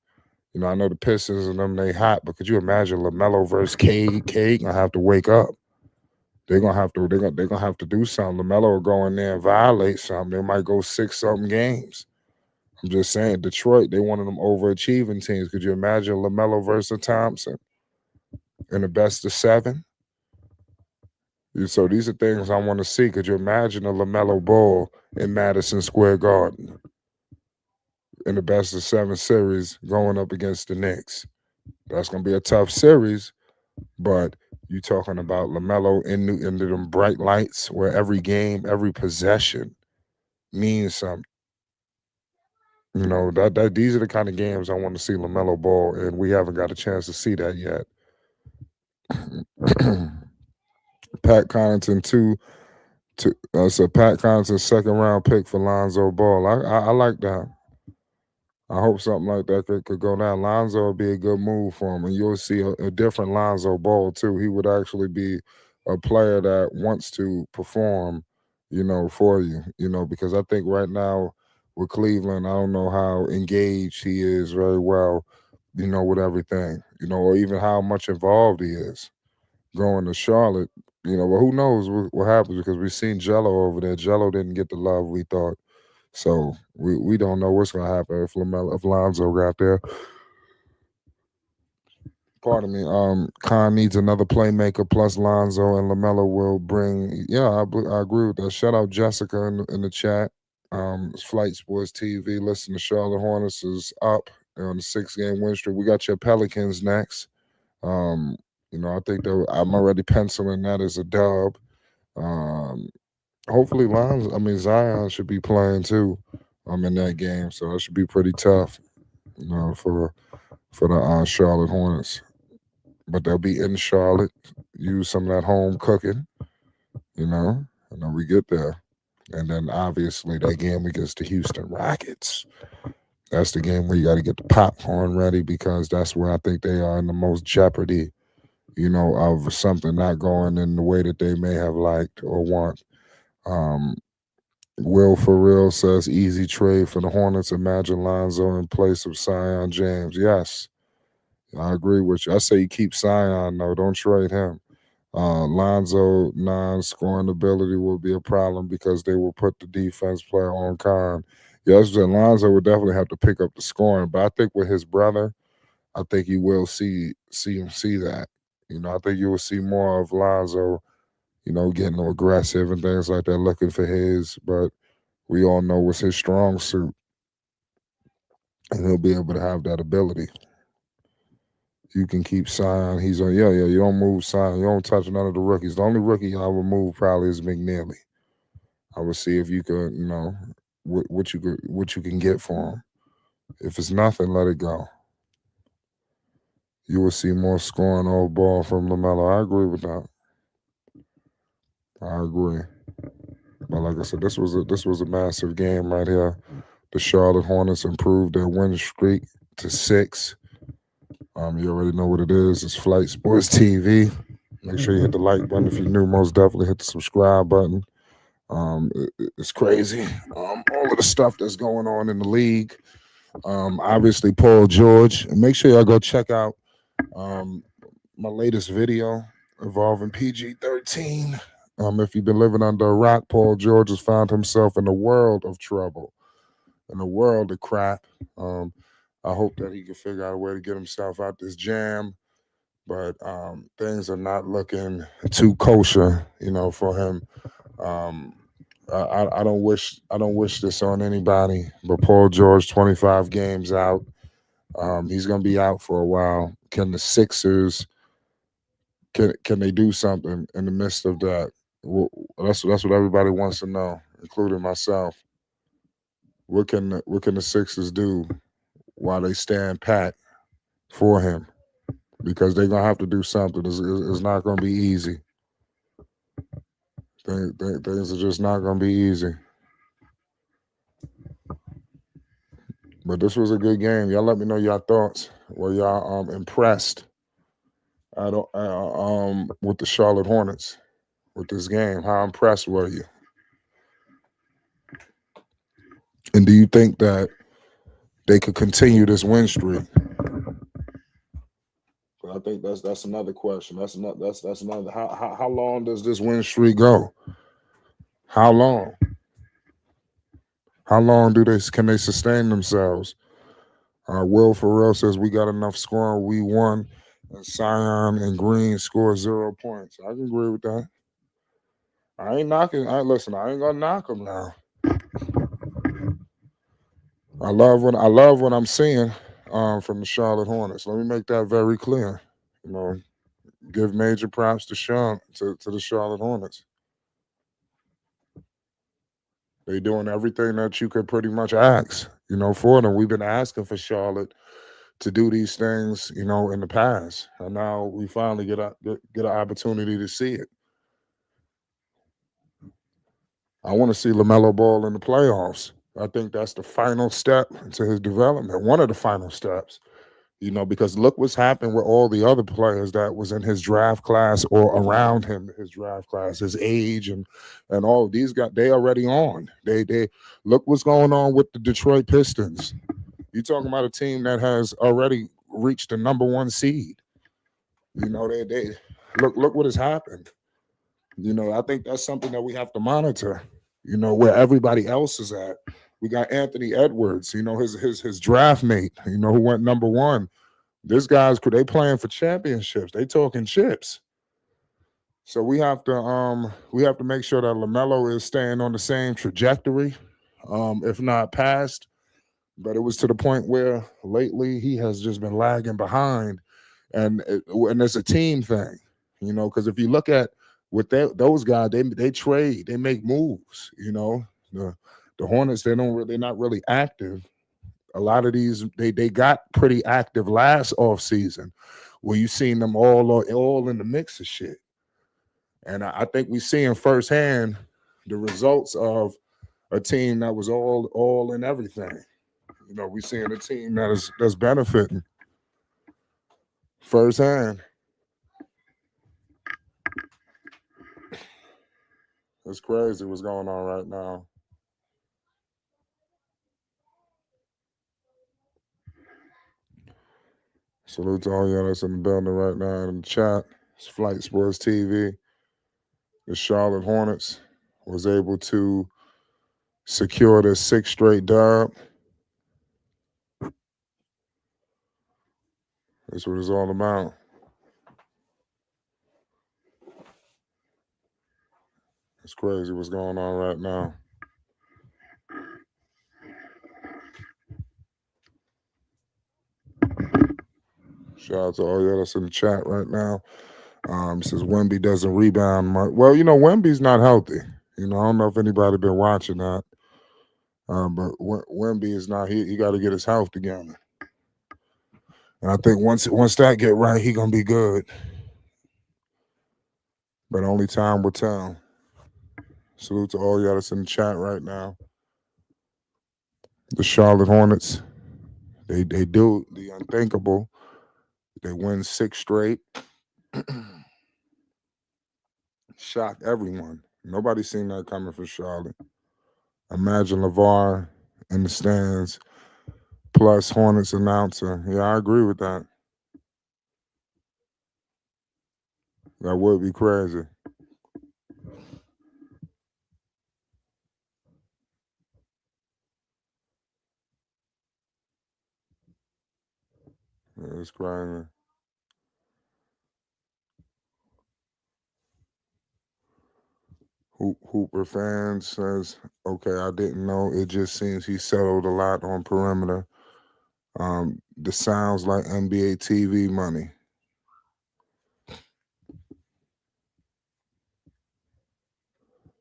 You know, I know the Pistons and them they hot, but could you imagine Lamelo versus Cade? Cade gonna have to wake up. They're gonna have to do something. Lamelo will go in there and violate something. They might go 6-something games. I'm just saying, Detroit, they one of them overachieving teams. Could you imagine Lamelo versus Thompson in the best of 7? So these are things I want to see. Could you imagine a Lamelo Ball in Madison Square Garden in the best of 7 series going up against the Knicks? That's gonna be a tough series, but you talking about Lamelo into them bright lights where every game, every possession means something. You know that these are the kind of games I want to see Lamelo Ball, and we haven't got a chance to see that yet. Pat Connaughton so Pat Connaughton 2nd-round pick for Lonzo Ball. I like that. I hope something like that could go down. Lonzo would be a good move for him, and you'll see a different Lonzo Ball too. He would actually be a player that wants to perform, for you, because I think right now with Cleveland, I don't know how engaged he is very well, with everything, or even how much involved he is going to Charlotte. Well, who knows what happens because we've seen Jello over there. Jello didn't get the love we thought. So we don't know what's gonna happen if Lonzo got there. Pardon me. Khan needs another playmaker plus Lonzo and Lamelo will bring. Yeah, I agree with that. Shout out Jessica in the chat. It's Flight Sports TV. Listen, the Charlotte Hornets is up on the 6-game win streak. We got your Pelicans next. Um, I think that I'm already penciling that as a dub. Um, Hopefully Zion should be playing too. In that game, so that should be pretty tough, for the Charlotte Hornets. But they'll be in Charlotte, use some of that home cooking, and then we get there. And then obviously that game against the Houston Rockets. That's the game where you got to get the popcorn ready because that's where I think they are in the most jeopardy, of something not going in the way that they may have liked or want. Will for real says easy trade for the Hornets. Imagine Lonzo in place of Zion James. Yes, I agree with you. I say you keep Zion though. Don't trade him. Lonzo non-scoring ability will be a problem because they will put the defense player on Khan. Yes, Lonzo would definitely have to pick up the scoring, but I think with his brother, I think you will see him see that. I think you will see more of Lonzo, getting aggressive and things like that, looking for his. But we all know what's his strong suit, and he'll be able to have that ability. You can keep Sion. He's on. Yeah. You don't move Sion. You don't touch none of the rookies. The only rookie I would move probably is McNeely. I would see if you could, what you can get for him. If it's nothing, let it go. You will see more scoring off ball from Lamelo. I agree with that. I agree. But like I said, this was a massive game right here. The Charlotte Hornets improved their win streak to 6. You already know what it is. It's Flight Sports TV. Make sure you hit the like button if you're new. Most definitely hit the subscribe button. It's crazy. All of the stuff that's going on in the league. Obviously, Paul George. And make sure y'all go check out my latest video involving PG-13. If you've been living under a rock, Paul George has found himself in a world of trouble, in a world of crap. Um, I hope that he can figure out a way to get himself out this jam, but things are not looking too kosher, for him. Um, I don't wish this on anybody, but Paul George, 25 games out. He's going to be out for a while. Can the Sixers can they do something in the midst of that? That's what everybody wants to know, including myself. What can the Sixers do while they stand pat for him? Because they're gonna have to do something. It's not gonna be easy. Things are just not gonna be easy. But this was a good game. Y'all let me know your thoughts. Were y'all impressed with the Charlotte Hornets with this game? How impressed were you? And do you think that they could continue this win streak? I think that's another question. That's another. How long does this win streak go? How long? How long can they sustain themselves? Will Ferrell says we got enough scoring. We won. And Sion and Green score 0 points. I can agree with that. I ain't knocking. Listen. I ain't gonna knock them now. I love what I'm seeing from the Charlotte Hornets. Let me make that very clear. You know, give major props to to the Charlotte Hornets. They doing everything that you could pretty much ask, for them. We've been asking for Charlotte to do these things, in the past, and now we finally get an opportunity to see it. I want to see Lamelo Ball in the playoffs. I think that's the final step to his development. One of the final steps, because look what's happened with all the other players that was in his draft class or around him, his draft class, his age, and all of these guys. They already on. They look what's going on with the Detroit Pistons. You talking about a team that has already reached the number one seed. They look what has happened. I think that's something that we have to monitor. Where everybody else is at. We got Anthony Edwards. His draft mate. Who went number one. This guy's they playing for championships. They talking chips. So we have to make sure that Lamelo is staying on the same trajectory, if not past. But it was to the point where lately he has just been lagging behind, and it's a team thing, because if you look at with those guys, they trade, they make moves. The Hornets, they're not really active. A lot of these they got pretty active last off season, where you seen them all in the mix of shit. And I think we seeing firsthand the results of a team that was all in everything. We seeing a team that's benefiting firsthand. It's crazy what's going on right now. Salute to all y'all that's in the building right now in the chat. It's Flight Sports TV. The Charlotte Hornets was able to secure their sixth straight dub. That's what it's all about. It's crazy what's going on right now. Shout out to all y'all that's in the chat right now. Says Wemby doesn't rebound much. Well, Wemby's not healthy. I don't know if anybody been watching that. But Wemby is not. He got to get his health together. And I think once that get right, he gonna be good. But only time will tell. Salute to all y'all that's in the chat right now. The Charlotte Hornets, they do the unthinkable. They win 6 straight. Shocked everyone. Nobody seen that coming for Charlotte. Imagine LeVar in the stands, plus Hornets announcer. Yeah, I agree with that. That would be crazy. Yeah, it's crazy. Hooper fans says, okay, I didn't know. It just seems he settled a lot on perimeter. This sounds like NBA TV money.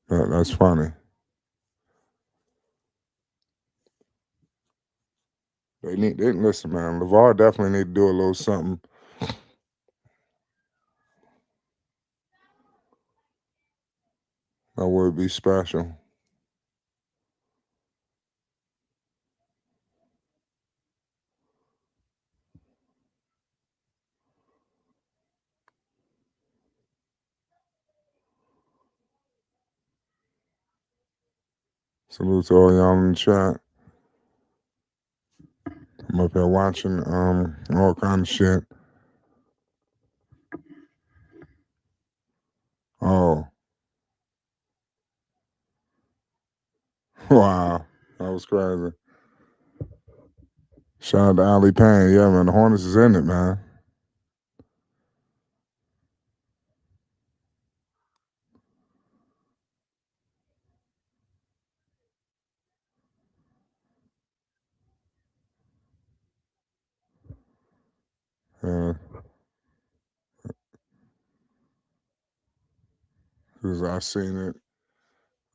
That's funny. They listen, man. LeVar definitely need to do a little something. That would be special. Salute to all y'all in the chat. I'm up here watching all kind of shit. Oh, wow, that was crazy. Shout out to Ali Payne. Yeah, man, the Hornets is in it, man. Yeah, because I seen it.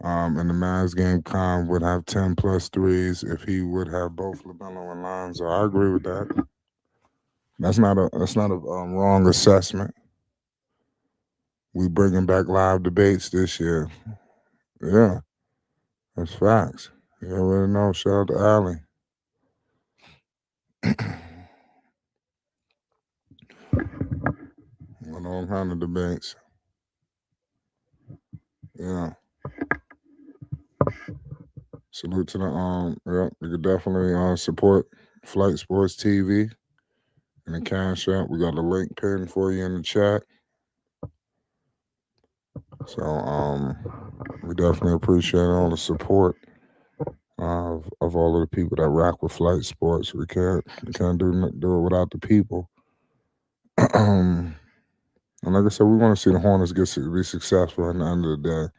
In the Mavs game, Khan would have 10 plus threes if he would have both Lamelo and Lonzo. I agree with that. That's not a wrong assessment. We bringing back live debates this year. Yeah, that's facts. You already know. Shout out to Ali. On all kind of debates. Yeah. Salute to the yeah, you could definitely support Flight Sports TV and the Cash App. We got a link pinned for you in the chat. So we definitely appreciate all the support of all of the people that rock with Flight Sports. We can't do it without the people. And like I said, we want to see the Hornets be successful. At the end of the day,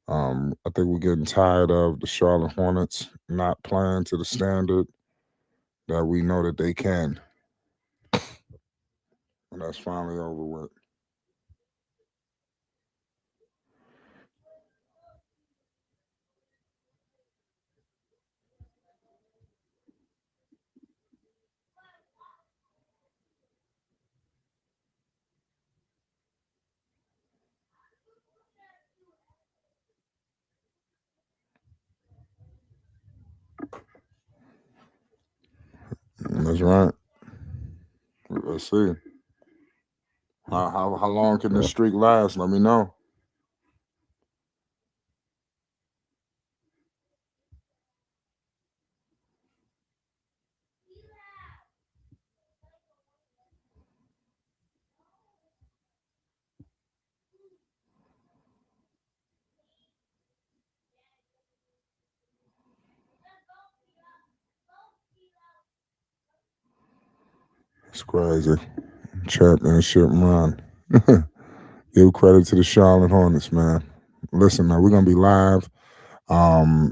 I think we're getting tired of the Charlotte Hornets not playing to the standard that we know that they can, and that's finally over with. That's right. Let's see how long can this streak last. Let me know. It's crazy. Championship run. Give credit to the Charlotte Hornets, man. Listen, man, we're gonna be live.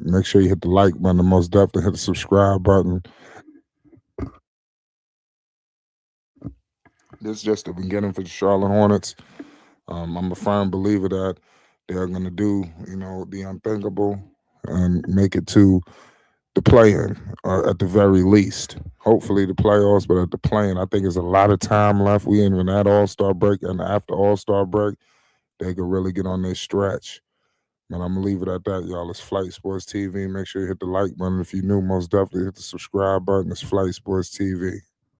Make sure you hit the like button. Most definitely hit the subscribe button. This is just the beginning for the Charlotte Hornets. I'm a firm believer that they're gonna do, the unthinkable and make it to the play-in, or at the very least. Hopefully the playoffs, but at the play-in, I think there's a lot of time left. We ain't even at All-Star break, and after All-Star break, they could really get on their stretch. And I'm gonna leave it at that, y'all. It's Flight Sports TV. Make sure you hit the like button if you're new. Most definitely hit the subscribe button. It's Flight Sports TV.